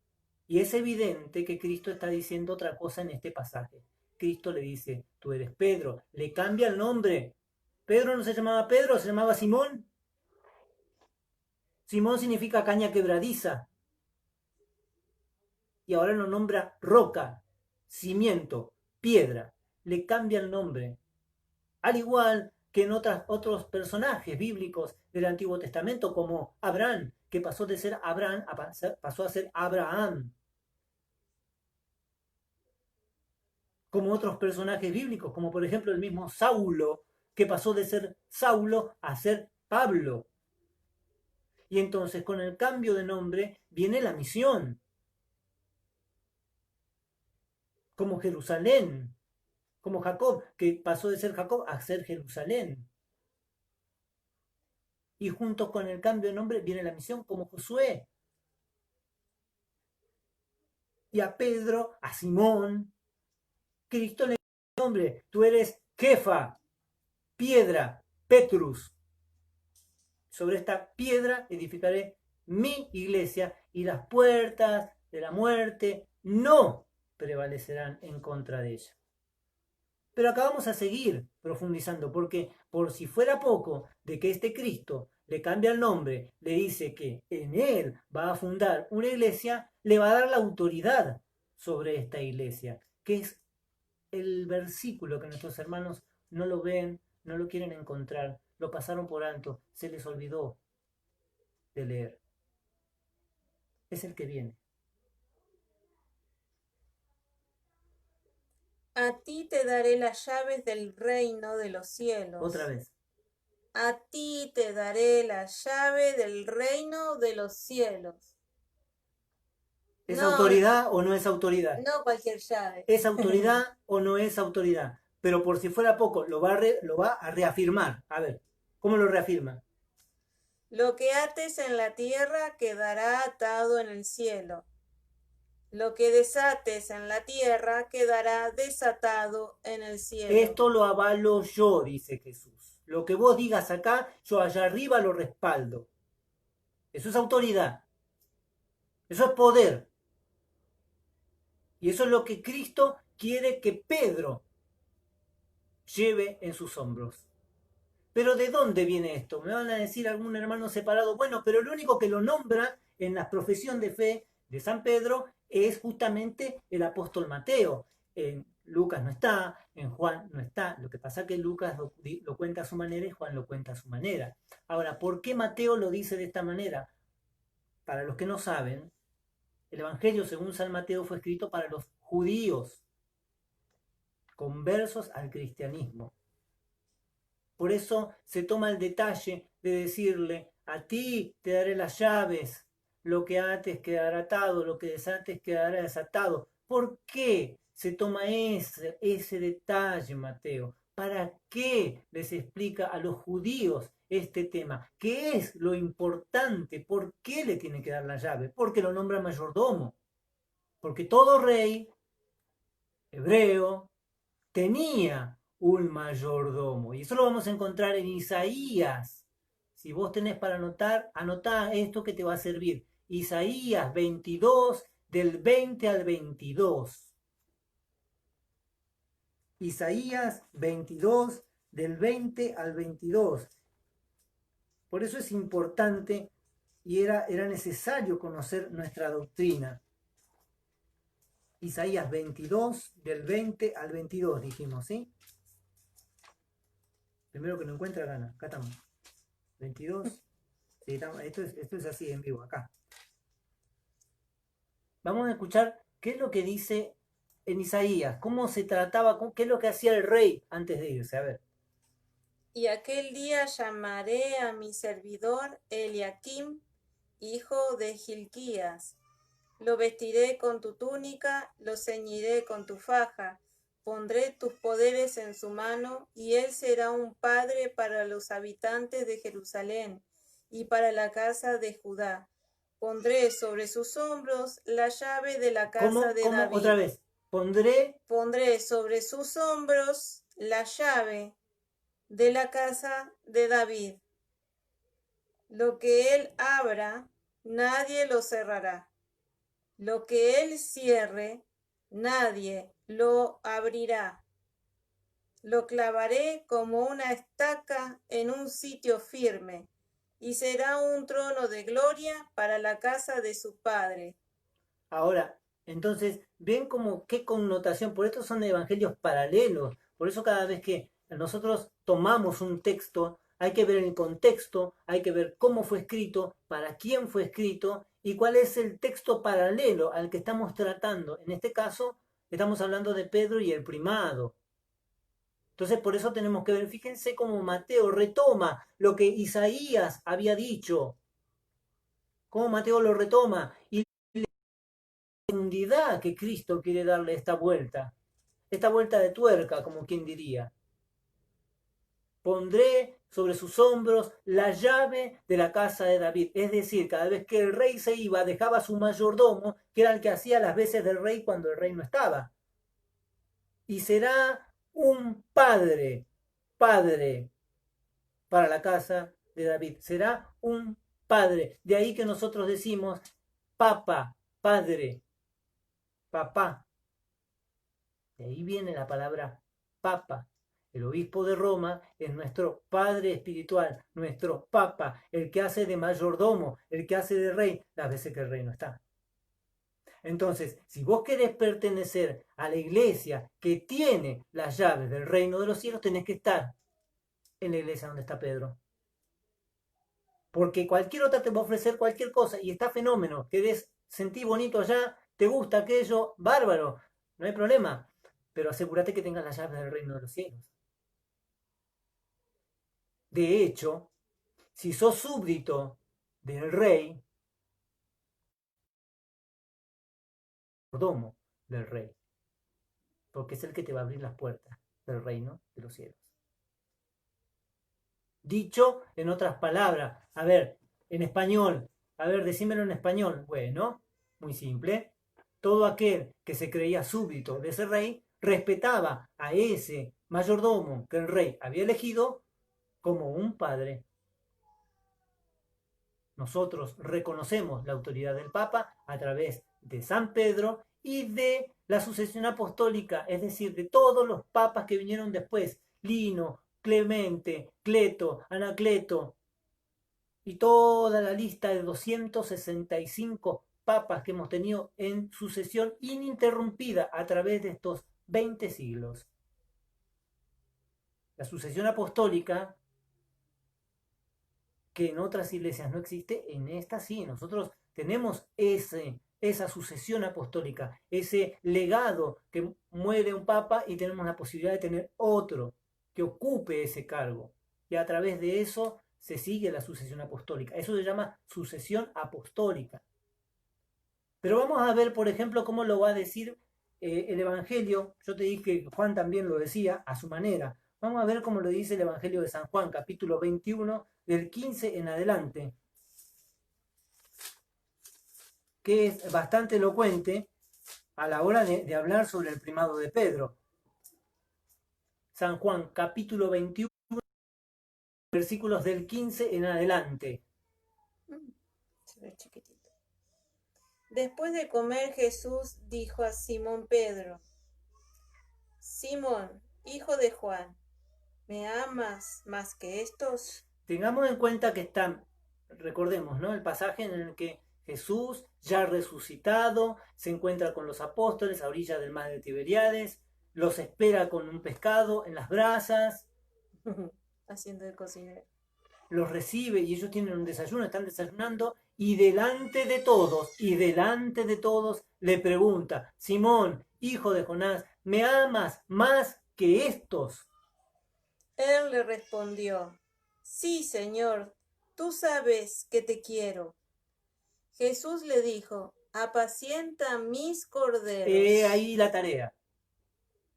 y es evidente que Cristo está diciendo otra cosa en este pasaje. Cristo le dice, tú eres Pedro, le cambia el nombre. Pedro no se llamaba Pedro, se llamaba Simón. Simón significa caña quebradiza. Y ahora lo nombra roca, cimiento, piedra. le cambia el nombre. Al igual que en otros personajes bíblicos del Antiguo Testamento, como Abraham, que pasó de ser Abraham pasó a ser Abraham. Como otros personajes bíblicos, como por ejemplo el mismo Saulo, que pasó de ser Saulo a ser Pablo. Y entonces con el cambio de nombre viene la misión. Como Jerusalén, como Jacob, que pasó de ser Jacob a ser Jerusalén. Y junto con el cambio de nombre viene la misión, como Josué. Y a Pedro, a Simón, Cristo le dio el nombre. Tú eres Kefa, piedra, Petrus. Sobre esta piedra edificaré mi iglesia y las puertas de la muerte no prevalecerán en contra de ella. Pero acá vamos a seguir profundizando, porque por si fuera poco de que este Cristo le cambia el nombre, le dice que en él va a fundar una iglesia, le va a dar la autoridad sobre esta iglesia, que es el versículo que nuestros hermanos no lo ven, no lo quieren encontrar, lo pasaron por alto, se les olvidó de leer. Es el que viene. A ti te daré las llaves del reino de los cielos. Otra vez. A ti te daré la llave del reino de los cielos. ¿Es No, autoridad o no es autoridad? No cualquier llave. ¿Es autoridad o no es autoridad? Pero por si fuera poco, lo va a reafirmar. A ver, ¿cómo lo reafirma? Lo que ates en la tierra quedará atado en el cielo. Lo que desates en la tierra quedará desatado en el cielo. Esto lo avalo yo, dice Jesús. Lo que vos digas acá, yo allá arriba lo respaldo. Eso es autoridad. Eso es poder. Y eso es lo que Cristo quiere que Pedro lleve en sus hombros. Pero ¿de dónde viene esto? Me van a decir algún hermano separado. Bueno, pero el único que lo nombra en la profesión de fe de San Pedro es justamente el apóstol Mateo. En Lucas no está, en Juan no está. Lo que pasa es que Lucas lo cuenta a su manera y Juan lo cuenta a su manera. Ahora, ¿por qué Mateo lo dice de esta manera? Para los que no saben, el Evangelio según San Mateo fue escrito para los judíos, conversos al cristianismo. Por eso se toma el detalle de decirle, a ti te daré las llaves, lo que ates quedará atado, lo que desates quedará desatado. ¿Por qué se toma ese detalle, Mateo? ¿Para qué les explica a los judíos este tema? ¿Qué es lo importante? ¿Por qué le tiene que dar la llave? Porque lo nombra mayordomo. Porque todo rey hebreo tenía un mayordomo. Y eso lo vamos a encontrar en Isaías. Si vos tenés para anotar, anotá esto que te va a servir. Isaías 22, del 20 al 22. Isaías 22, del 20 al 22. Por eso es importante y era necesario conocer nuestra doctrina. Isaías 22, del 20 al 22, dijimos, ¿sí? Primero que lo encuentra gana. Acá estamos. 22. Sí, esto es así en vivo, acá. Vamos a escuchar qué es lo que dice en Isaías, cómo se trataba, qué es lo que hacía el rey antes de irse. A ver. Y aquel día llamaré a mi servidor Eliakim, hijo de Hilquías. Lo vestiré con tu túnica, lo ceñiré con tu faja. Pondré tus poderes en su mano, y él será un padre para los habitantes de Jerusalén y para la casa de Judá. Pondré sobre sus hombros la llave de la casa de David. Otra vez. Pondré sobre sus hombros la llave de la casa de David. Lo que él abra, nadie lo cerrará. Lo que él cierre, nadie lo abrirá. Lo clavaré como una estaca en un sitio firme, y será un trono de gloria para la casa de su padre. Ahora, Entonces, ven como qué connotación, por esto son evangelios paralelos, por eso cada vez que nosotros tomamos un texto, hay que ver el contexto, hay que ver cómo fue escrito, para quién fue escrito y cuál es el texto paralelo al que estamos tratando. En este caso, estamos hablando de Pedro y el primado. Entonces, por eso tenemos que ver, fíjense cómo Mateo retoma lo que Isaías había dicho, cómo Mateo lo retoma y profundidad que Cristo quiere darle esta vuelta de tuerca, como quien diría. Pondré sobre sus hombros la llave de la casa de David. Es decir, cada vez que el rey se iba, dejaba a su mayordomo, que era el que hacía las veces del rey cuando el rey no estaba. Y será un padre para la casa de David. Será un padre. De ahí que nosotros decimos papa, padre, papá. De ahí viene la palabra papa. El obispo de Roma es nuestro padre espiritual, nuestro papa, el que hace de mayordomo, el que hace de rey, las veces que el rey no está. Entonces, si vos querés pertenecer a la iglesia que tiene las llaves del reino de los cielos, tenés que estar en la iglesia donde está Pedro. Porque cualquier otra te va a ofrecer cualquier cosa y está fenómeno. Querés sentir bonito allá, te gusta aquello, bárbaro, no hay problema. Pero asegúrate que tengas las llaves del reino de los cielos. De hecho, si sos súbdito del rey, mordomo del rey, porque es el que te va a abrir las puertas del reino de los cielos. Dicho en otras palabras, a ver, en español, a ver, decímelo en español. Bueno, muy simple. Todo aquel que se creía súbdito de ese rey respetaba a ese mayordomo que el rey había elegido como un padre. Nosotros reconocemos la autoridad del Papa a través de San Pedro y de la sucesión apostólica, es decir, de todos los papas que vinieron después, Lino, Clemente, Cleto, Anacleto, y toda la lista de 265 papas que hemos tenido en sucesión ininterrumpida a través de estos 20 siglos. La sucesión apostólica, que en otras iglesias no existe, en esta sí. Nosotros tenemos esa sucesión apostólica, ese legado que muere un papa y tenemos la posibilidad de tener otro que ocupe ese cargo. Y a través de eso se sigue la sucesión apostólica. Eso se llama sucesión apostólica. Pero vamos a ver, por ejemplo, cómo lo va a decir el Evangelio. Yo te dije que Juan también lo decía a su manera. Vamos a ver cómo lo dice el Evangelio de San Juan, capítulo 21, del 15 en adelante, que es bastante elocuente a la hora de hablar sobre el primado de Pedro. San Juan, capítulo 21, versículos del 15 en adelante. Se ve chiquitito. Después de comer, Jesús dijo a Simón Pedro: Simón, hijo de Juan, ¿me amas más que estos? Tengamos en cuenta que están, recordemos, ¿no? El pasaje en el que Jesús, ya resucitado, se encuentra con los apóstoles a orillas del mar de Tiberíades, los espera con un pescado en las brasas, Haciendo de cocinero. los recibe y ellos tienen un desayuno, están desayunando y delante de todos le pregunta: Simón, hijo de Jonás, ¿me amas más que estos? Él le respondió: Sí, Señor, tú sabes que te quiero. Jesús le dijo: Apacienta mis corderos. He ahí la tarea.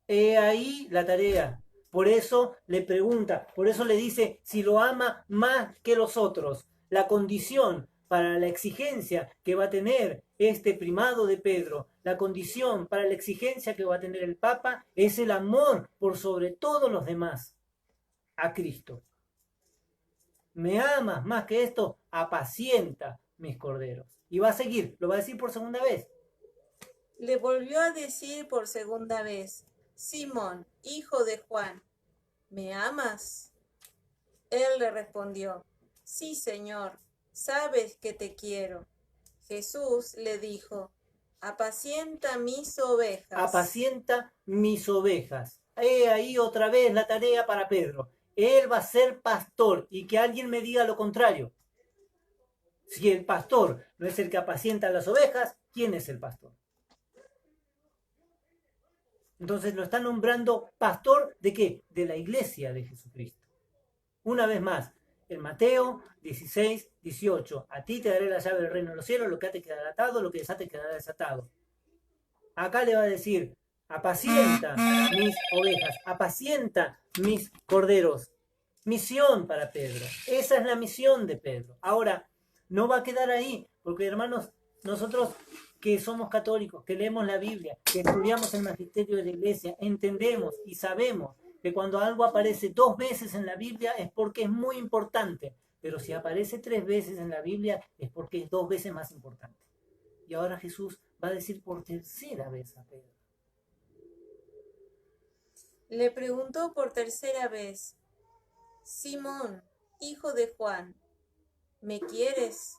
He ahí la tarea. Por eso le pregunta, por eso le dice si lo ama más que los otros. La condición para la exigencia que va a tener este primado de Pedro, la condición para la exigencia que va a tener el Papa es el amor por sobre todos los demás a Cristo. ¿Me amas más que esto? Apacienta mis corderos. Y va a seguir, lo va a decir por segunda vez. Le volvió a decir por segunda vez: Simón, hijo de Juan, ¿me amas? Él le respondió: Sí, Señor, sabes que te quiero. Jesús le dijo: apacienta mis ovejas. Apacienta mis ovejas. Ahí otra vez la tarea para Pedro. Él va a ser pastor y que alguien me diga lo contrario. Si el pastor no es el que apacienta las ovejas, ¿quién es el pastor? Entonces lo está nombrando pastor ¿de qué? De la iglesia de Jesucristo. Una vez más, en Mateo 16, 18, a ti te daré la llave del reino de los cielos, lo que te quedará atado, lo que desate quedará desatado. Acá le va a decir, apacienta mis ovejas, apacienta mis corderos. Misión para Pedro. Esa es la misión de Pedro. Ahora, no va a quedar ahí, porque hermanos, nosotros que somos católicos, que leemos la Biblia, que estudiamos el magisterio de la iglesia, entendemos y sabemos que cuando algo aparece 2 veces en la Biblia es porque es muy importante, pero si aparece 3 veces en la Biblia es porque es 2 veces más importante. Y ahora Jesús va a decir por tercera vez a Pedro. Le preguntó por tercera vez, Simón, hijo de Juan, ¿me quieres?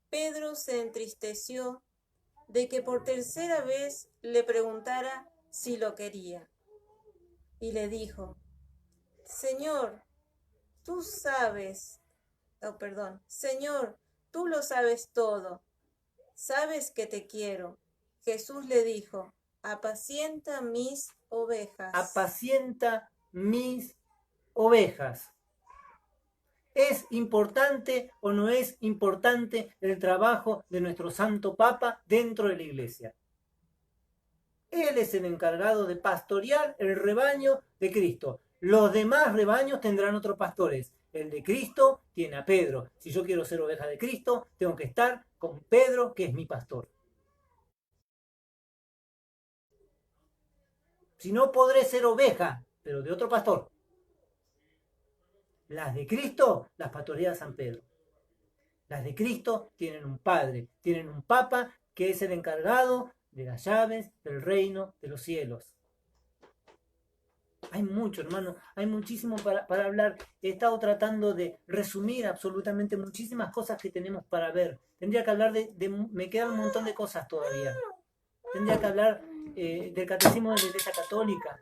Pedro se entristeció de que por tercera vez le preguntara si lo quería. Y le dijo, Señor, Señor, tú lo sabes todo. Sabes que te quiero. Jesús le dijo, apacienta mis ovejas. Apacienta mis ovejas. ¿Es importante o no es importante el trabajo de nuestro Santo Papa dentro de la iglesia? Él es el encargado de pastorear el rebaño de Cristo. Los demás rebaños tendrán otros pastores. El de Cristo tiene a Pedro. Si yo quiero ser oveja de Cristo, tengo que estar con Pedro, que es mi pastor. Si no, podré ser oveja, pero de otro pastor. Las de Cristo las pastorea San Pedro. Las de Cristo tienen un padre, tienen un papa que es el encargado de las llaves del reino de los cielos. Hay mucho, hermano, hay muchísimo para hablar. He estado tratando de resumir absolutamente muchísimas cosas que tenemos para ver. Tendría que hablar me quedan un montón de cosas todavía. Tendría que hablar del catecismo de la Iglesia Católica.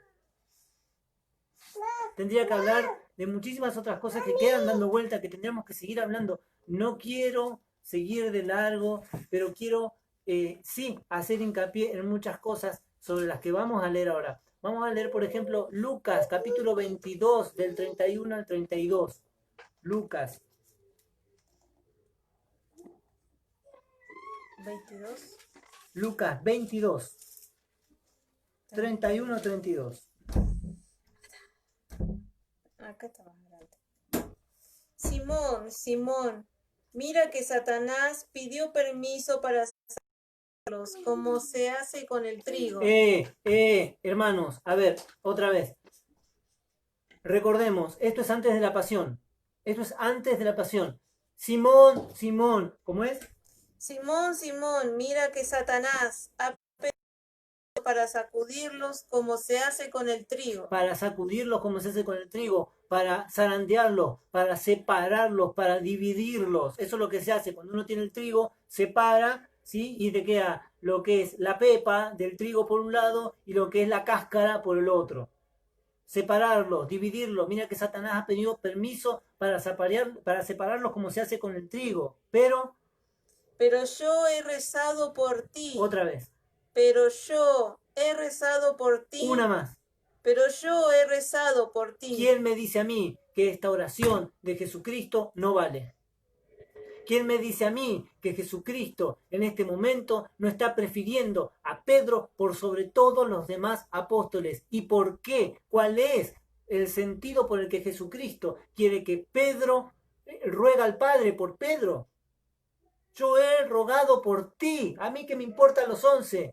Tendría que hablar de muchísimas otras cosas que quedan dando vuelta, que tendríamos que seguir hablando. No quiero seguir de largo, pero quiero sí hacer hincapié en muchas cosas sobre las que vamos a leer ahora. Vamos a leer, por ejemplo, Lucas, capítulo 22, del 31 al 32. Lucas. 22. Lucas 22, 31 al 32. Acá está más grande. Simón, Simón, mira que Satanás pidió permiso para sacarlos, como se hace con el trigo. Hermanos, a ver, otra vez. Recordemos, esto es antes de la pasión. Esto es antes de la pasión. Simón, Simón, ¿cómo es? Simón, Simón, mira que Satanás ha pedido para sacudirlos como se hace con el trigo. Para sacudirlos como se hace con el trigo, para zarandearlos, para separarlos, para dividirlos. Eso es lo que se hace. Cuando uno tiene el trigo, separa, ¿sí? Y te queda lo que es la pepa del trigo por un lado y lo que es la cáscara por el otro. Separarlos, dividirlos. Mira que Satanás ha pedido permiso para separarlos como se hace con el trigo. Pero yo he rezado por ti. Otra vez. Pero yo he rezado por ti. Una más. Pero yo he rezado por ti. ¿Quién me dice a mí que esta oración de Jesucristo no vale? ¿Quién me dice a mí que Jesucristo en este momento no está prefiriendo a Pedro por sobre todos los demás apóstoles? ¿Y por qué? ¿Cuál es el sentido por el que Jesucristo quiere que Pedro ruega al Padre por Pedro? Yo he rogado por ti. A mí que me importan los 11.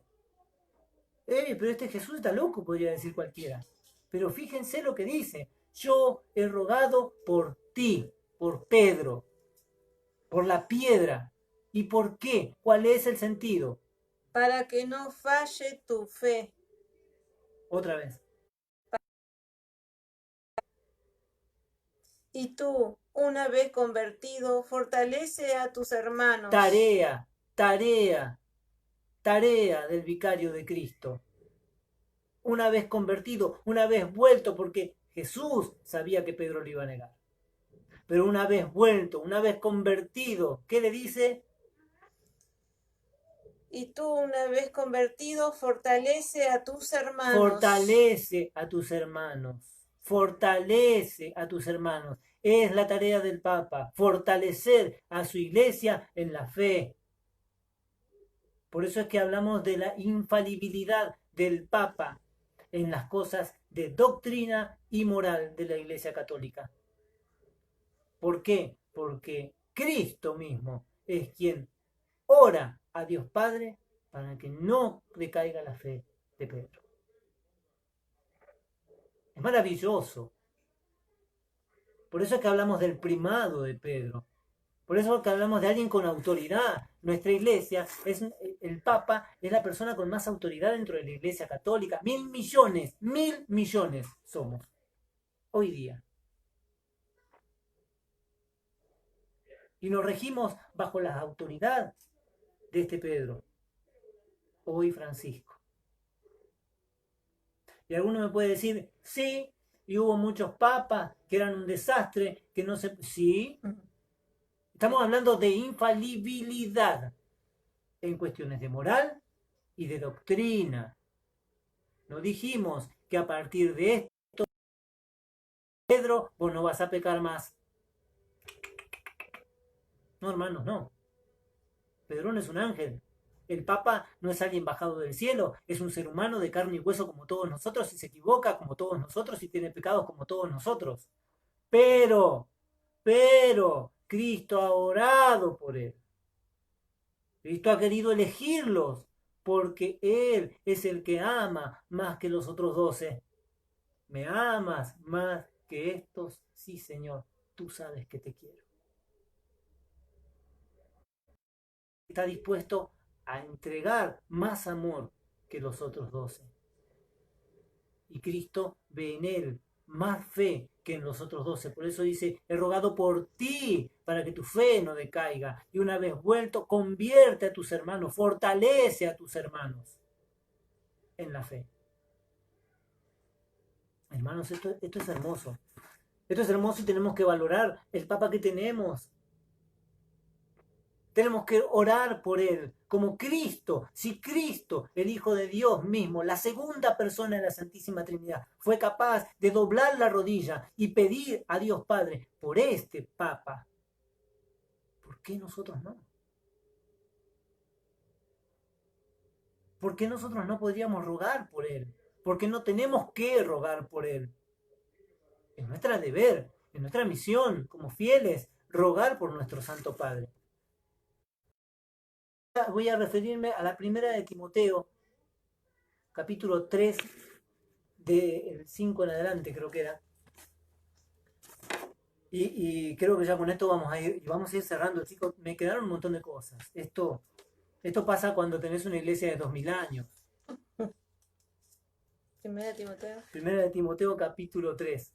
Pero este Jesús está loco, podría decir cualquiera. Pero fíjense lo que dice. Yo he rogado por ti, por Pedro, por la piedra. ¿Y por qué? ¿Cuál es el sentido? Para que no falle tu fe. Otra vez. Y tú, una vez convertido, fortalece a tus hermanos. Tarea. tarea del vicario de Cristo. Una vez convertido, una vez vuelto, porque Jesús sabía que Pedro lo iba a negar. Pero una vez vuelto, una vez convertido, ¿qué le dice? Y tú, una vez convertido, fortalece a tus hermanos. Fortalece a tus hermanos. Fortalece a tus hermanos. Es la tarea del Papa, fortalecer a su iglesia en la fe. Por eso es que hablamos de la infalibilidad del Papa en las cosas de doctrina y moral de la Iglesia Católica. ¿Por qué? Porque Cristo mismo es quien ora a Dios Padre para que no decaiga la fe de Pedro. Es maravilloso. Por eso es que hablamos del primado de Pedro. Por eso es que hablamos de alguien con autoridad. Nuestra iglesia, el Papa es la persona con más autoridad dentro de la Iglesia Católica. 1.000 millones somos hoy día. Y nos regimos bajo la autoridad de este Pedro, hoy Francisco. Y alguno me puede decir, sí, y hubo muchos papas que eran un desastre, que no se... Sí, estamos hablando de infalibilidad en cuestiones de moral y de doctrina. No dijimos que a partir de esto, Pedro, vos no vas a pecar más. No, hermanos, no. Pedro no es un ángel. El Papa no es alguien bajado del cielo, es un ser humano de carne y hueso como todos nosotros y se equivoca como todos nosotros y tiene pecados como todos nosotros. Pero, Cristo ha orado por él. Cristo ha querido elegirlos porque Él es el que ama más que los otros 12. ¿Me amas más que estos? Sí, Señor, tú sabes que te quiero. Está dispuesto a entregar más amor que los otros 12. Y Cristo ve en él más fe que en los otros 12. Por eso dice, he rogado por ti para que tu fe no decaiga. Y una vez vuelto, convierte a tus hermanos, fortalece a tus hermanos en la fe. Hermanos, esto es hermoso. Esto es hermoso y tenemos que valorar el Papa que tenemos. Tenemos que orar por él, como Cristo. Si Cristo, el Hijo de Dios mismo, la segunda persona de la Santísima Trinidad, fue capaz de doblar la rodilla y pedir a Dios Padre por este Papa, ¿por qué nosotros no? ¿Por qué nosotros no podríamos rogar por él? ¿Por qué no tenemos que rogar por él? Es nuestro deber, es nuestra misión como fieles, rogar por nuestro Santo Padre. Voy a referirme a la primera de Timoteo, capítulo 3, del 5 en adelante, creo que era. Y creo que ya con esto vamos a ir cerrando, chicos. Me quedaron un montón de cosas. Esto pasa cuando tenés una iglesia de 2000 años. Primera de Timoteo. Primera de Timoteo, capítulo 3.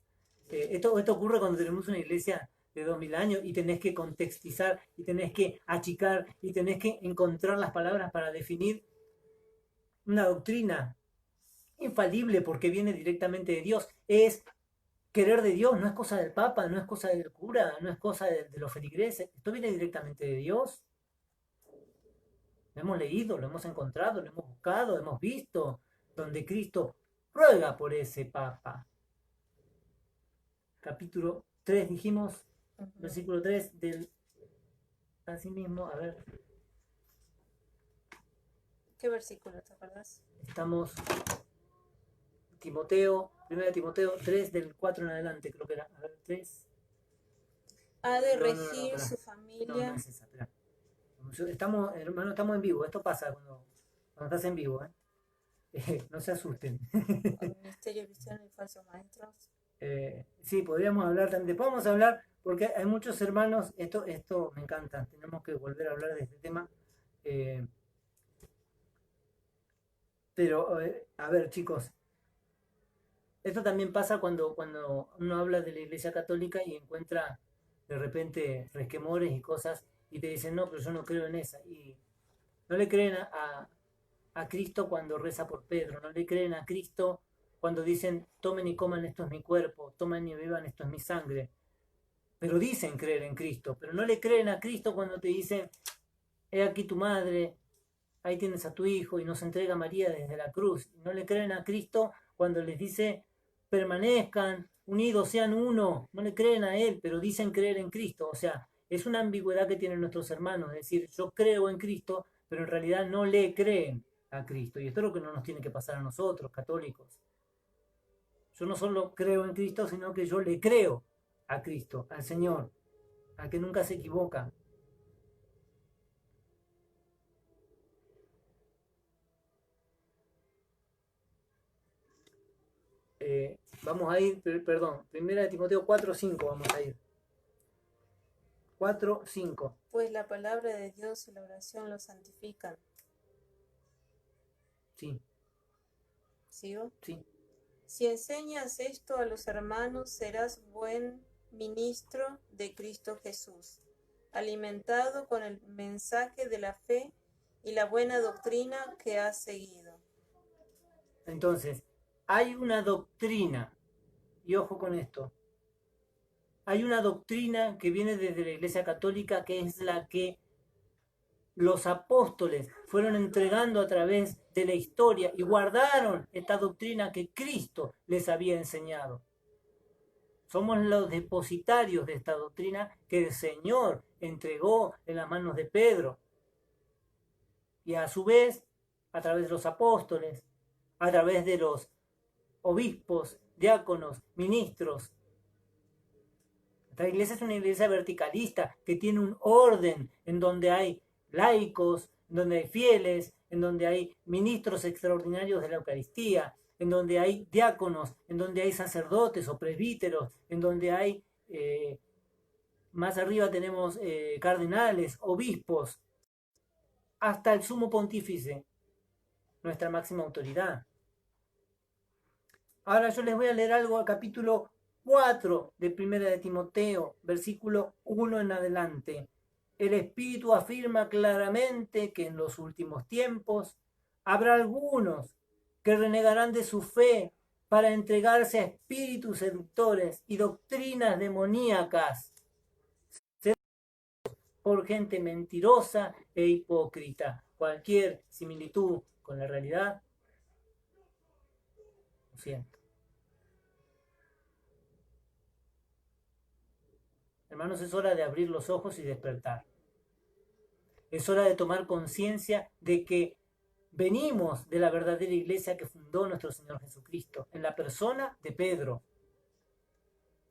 Esto ocurre cuando tenemos una iglesia de 2000 años y tenés que contextizar y tenés que achicar y tenés que encontrar las palabras para definir una doctrina infalible porque viene directamente de Dios. Es querer de Dios, no es cosa del Papa, no es cosa del cura, no es cosa de los feligreses. Esto viene directamente de Dios. Lo hemos leído, lo hemos encontrado, lo hemos buscado, hemos visto, donde Cristo ruega por ese Papa. Capítulo 3, dijimos, versículo 3 del... Así mismo, a ver. ¿Qué versículo te acuerdas? Estamos... Timoteo, 1 Timoteo 3 del 4 en adelante, creo que era. A ver, 3. Ha de regir su familia. No es esa, espera. Estamos, hermano, estamos en vivo. Esto pasa cuando estás en vivo, no se asusten. El misterio cristiano y falsos maestros. Sí, podríamos hablar también. Podemos hablar, porque hay muchos hermanos. Esto me encanta. Tenemos que volver a hablar de este tema. Pero, a ver, chicos. Esto también pasa cuando uno habla de la Iglesia Católica y encuentra de repente resquemores y cosas y te dicen, no, pero yo no creo en esa. Y no le creen a Cristo cuando reza por Pedro, no le creen a Cristo cuando dicen tomen y coman, esto es mi cuerpo, tomen y beban, esto es mi sangre. Pero dicen creer en Cristo, pero no le creen a Cristo cuando te dicen he aquí tu madre, ahí tienes a tu hijo y nos entrega a María desde la cruz. No le creen a Cristo cuando les dice permanezcan unidos, sean uno. No le creen a Él, pero dicen creer en Cristo. O sea, es una ambigüedad que tienen nuestros hermanos. Es decir, yo creo en Cristo, pero en realidad no le creen a Cristo. Y esto es lo que no nos tiene que pasar a nosotros, católicos. Yo no solo creo en Cristo, sino que yo le creo a Cristo, al Señor, al que nunca se equivoca. Vamos a ir, perdón, 1 Timoteo 4:5 vamos a ir. 4:5. Pues la palabra de Dios y la oración lo santifican. Sí. ¿Sigo? Sí. Si enseñas esto a los hermanos, serás buen ministro de Cristo Jesús, alimentado con el mensaje de la fe y la buena doctrina que has seguido. Entonces, hay una doctrina, y ojo con esto, hay una doctrina que viene desde la Iglesia Católica que es la que los apóstoles fueron entregando a través de la historia y guardaron esta doctrina que Cristo les había enseñado. Somos los depositarios de esta doctrina que el Señor entregó en las manos de Pedro. Y a su vez, a través de los apóstoles, a través de los obispos, diáconos, ministros. Esta iglesia es una iglesia verticalista que tiene un orden en donde hay laicos, en donde hay fieles, en donde hay ministros extraordinarios de la Eucaristía, en donde hay diáconos, en donde hay sacerdotes o presbíteros, en donde hay, más arriba tenemos cardenales, obispos, hasta el sumo pontífice, nuestra máxima autoridad. Ahora yo les voy a leer algo al capítulo 4 de 1 de Timoteo, versículo 1 en adelante. El Espíritu afirma claramente que en los últimos tiempos habrá algunos que renegarán de su fe para entregarse a espíritus seductores y doctrinas demoníacas por gente mentirosa e hipócrita. Cualquier similitud con la realidad, lo siento. Hermanos, es hora de abrir los ojos y despertar. Es hora de tomar conciencia de que venimos de la verdadera iglesia que fundó nuestro Señor Jesucristo, en la persona de Pedro.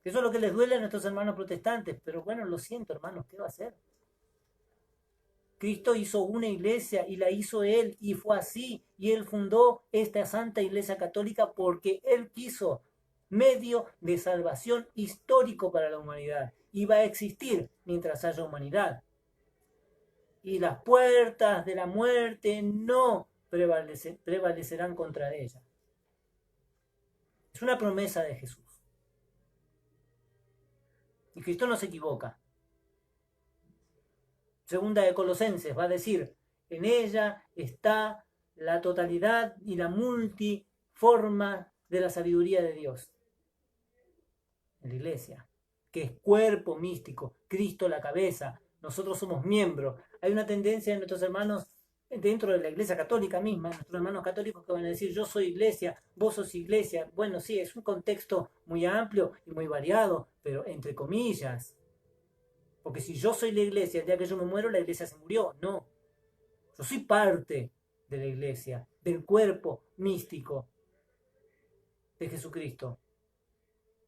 Eso es lo que les duele a nuestros hermanos protestantes, pero bueno, lo siento, hermanos, ¿qué va a hacer? Cristo hizo una iglesia y la hizo Él, y fue así, y Él fundó esta santa iglesia católica porque Él quiso medio de salvación histórico para la humanidad, y va a existir mientras haya humanidad. Y las puertas de la muerte no prevalecerán contra ella. Es una promesa de Jesús. Y Cristo no se equivoca. Segunda de Colosenses va a decir, en ella está la totalidad y la multiforma de la sabiduría de Dios. En la iglesia, que es cuerpo místico, Cristo la cabeza, nosotros somos miembros. Hay una tendencia de nuestros hermanos dentro de la iglesia católica misma, nuestros hermanos católicos que van a decir, yo soy iglesia, vos sos iglesia. Bueno, sí, es un contexto muy amplio y muy variado, pero entre comillas. Porque si yo soy la iglesia, el día que yo me muero, la iglesia se murió. No. Yo soy parte de la iglesia, del cuerpo místico de Jesucristo.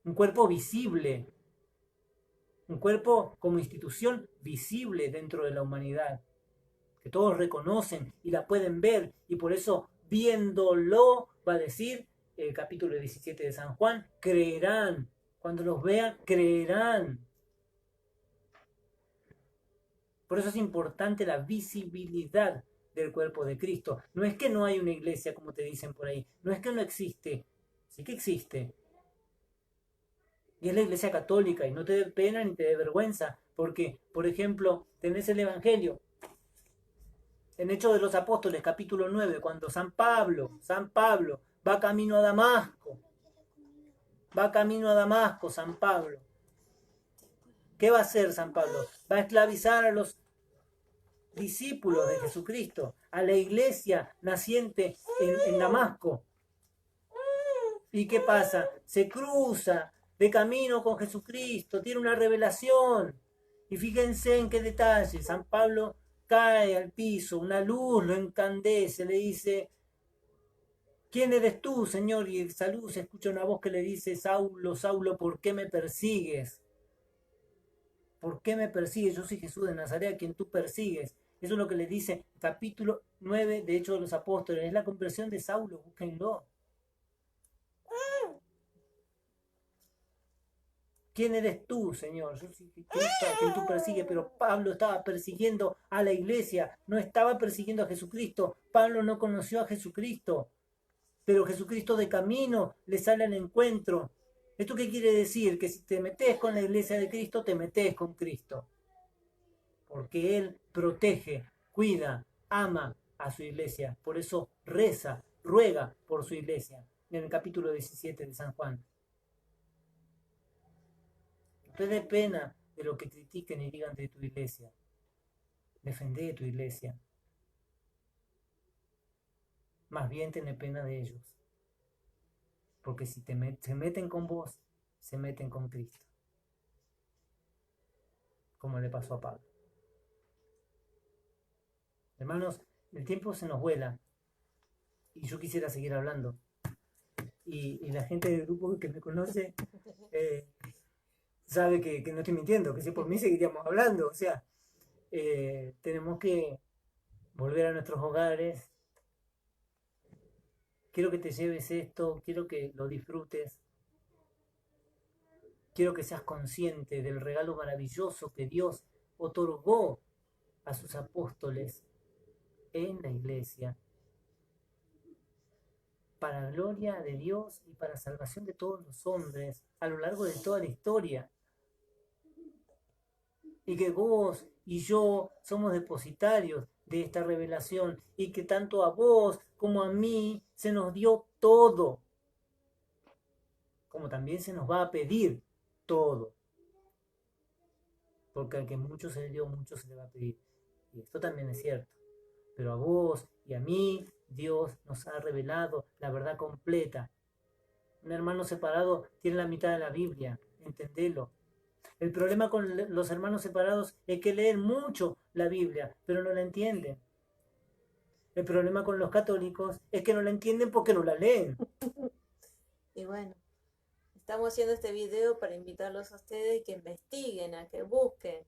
Un cuerpo visible. Un cuerpo como institución visible dentro de la humanidad. Que todos reconocen y la pueden ver. Y por eso, viéndolo, va a decir el capítulo 17 de San Juan, creerán. Cuando los vean, creerán. Por eso es importante la visibilidad del cuerpo de Cristo. No es que no hay una iglesia, como te dicen por ahí. No es que no existe. Sí que existe. Y es la iglesia católica. Y no te dé pena ni te dé vergüenza. Porque, por ejemplo, tenés el Evangelio. En Hechos de los Apóstoles, capítulo 9, cuando San Pablo va camino a Damasco, San Pablo. ¿Qué va a hacer San Pablo? Va a esclavizar a los discípulos de Jesucristo, a la iglesia naciente en Damasco. ¿Y qué pasa? Se cruza de camino con Jesucristo, tiene una revelación. Y fíjense en qué detalle. San Pablo cae al piso, una luz lo encandece, le dice: ¿quién eres tú, Señor? Y esa luz se escucha una voz que le dice: Saulo, Saulo, ¿por qué me persigues? ¿Por qué me persigues? Yo soy Jesús de Nazaret, a quien tú persigues. Eso es lo que le dice capítulo 9 de Hechos de los Apóstoles. Es la conversión de Saulo, búsquenlo. ¿Quién eres tú, Señor? Yo soy Cristo a quien tú persigues, pero Pablo estaba persiguiendo a la iglesia, no estaba persiguiendo a Jesucristo. Pablo no conoció a Jesucristo, pero Jesucristo de camino le sale al encuentro. ¿Esto qué quiere decir? Que si te metes con la iglesia de Cristo, te metes con Cristo. Porque Él protege, cuida, ama a su iglesia. Por eso reza, ruega por su iglesia. En el capítulo 17 de San Juan. No te dé pena de lo que critiquen y digan de tu iglesia. Defendé tu iglesia. Más bien ten pena de ellos. Porque si se meten con vos, se meten con Cristo. Como le pasó a Pablo. Hermanos, el tiempo se nos vuela. Y yo quisiera seguir hablando. Y la gente del grupo que me conoce sabe que no estoy mintiendo, que si por mí seguiríamos hablando. O sea, tenemos que volver a nuestros hogares. Quiero que te lleves esto, quiero que lo disfrutes. Quiero que seas consciente del regalo maravilloso que Dios otorgó a sus apóstoles en la iglesia, para gloria de Dios y para salvación de todos los hombres a lo largo de toda la historia. Y que vos y yo somos depositarios de esta revelación y que tanto a vos como a mí se nos dio todo, como también se nos va a pedir todo, porque al que mucho se le dio, mucho se le va a pedir. Y esto también es cierto. Pero a vos y a mí, Dios nos ha revelado la verdad completa. Un hermano separado tiene la mitad de la Biblia, entendelo. El problema con los hermanos separados es que leen mucho la Biblia, pero no la entienden. El problema con los católicos es que no la entienden porque no la leen. Y bueno, estamos haciendo este video para invitarlos a ustedes que investiguen, a que busquen.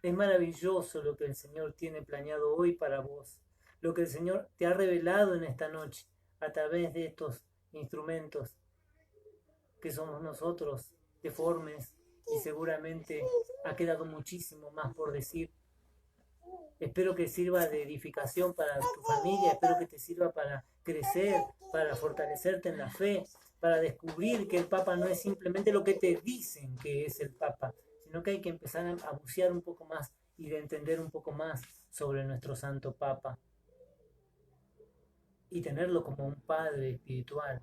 Es maravilloso lo que el Señor tiene planeado hoy para vos, lo que el Señor te ha revelado en esta noche a través de estos instrumentos que somos nosotros, deformes, y seguramente ha quedado muchísimo más por decir. Espero que sirva de edificación para tu familia, espero que te sirva para crecer, para fortalecerte en la fe, para descubrir que el Papa no es simplemente lo que te dicen que es el Papa, sino que hay que empezar a bucear un poco más y de entender un poco más sobre nuestro Santo Papa y tenerlo como un padre espiritual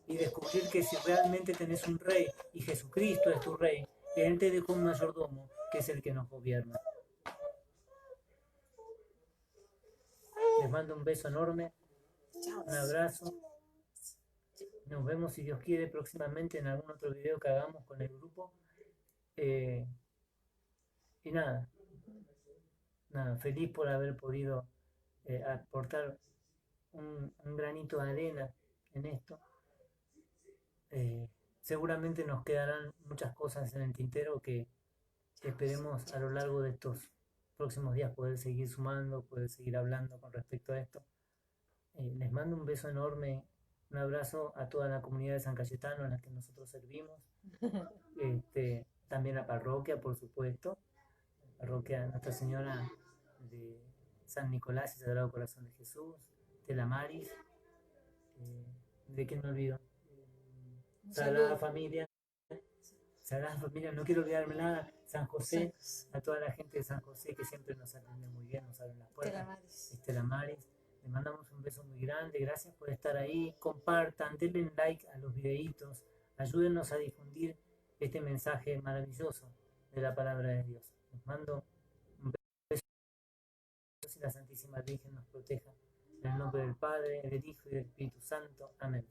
y descubrir que si realmente tenés un rey y Jesucristo es tu rey, Él te dejó un mayordomo que es el que nos gobierna. Les mando un beso enorme, un abrazo. Nos vemos, si Dios quiere, próximamente en algún otro video que hagamos con el grupo. Y nada, feliz por haber podido aportar un granito de arena en esto. Seguramente nos quedarán muchas cosas en el tintero que esperemos a lo largo de estos próximos días poder seguir sumando, poder seguir hablando con respecto a esto. Les mando un beso enorme, un abrazo a toda la comunidad de San Cayetano en la que nosotros servimos, también a parroquia, por supuesto, parroquia Nuestra Señora de San Nicolás y Sagrado Corazón de Jesús, de la Maris, ¿de qué me olvido? Sagrada Familia, Sagrada Familia, no quiero olvidarme nada, San José, Santos. a toda la gente de San José que siempre nos atiende muy bien, nos abren las puertas. Telamaris. Estela Maris, le mandamos un beso muy grande, gracias por estar ahí, compartan, denle like a los videitos, ayúdennos a difundir este mensaje maravilloso de la palabra de Dios. Les mando un beso y la Santísima Virgen nos proteja. En el nombre del Padre, del Hijo y del Espíritu Santo. Amén.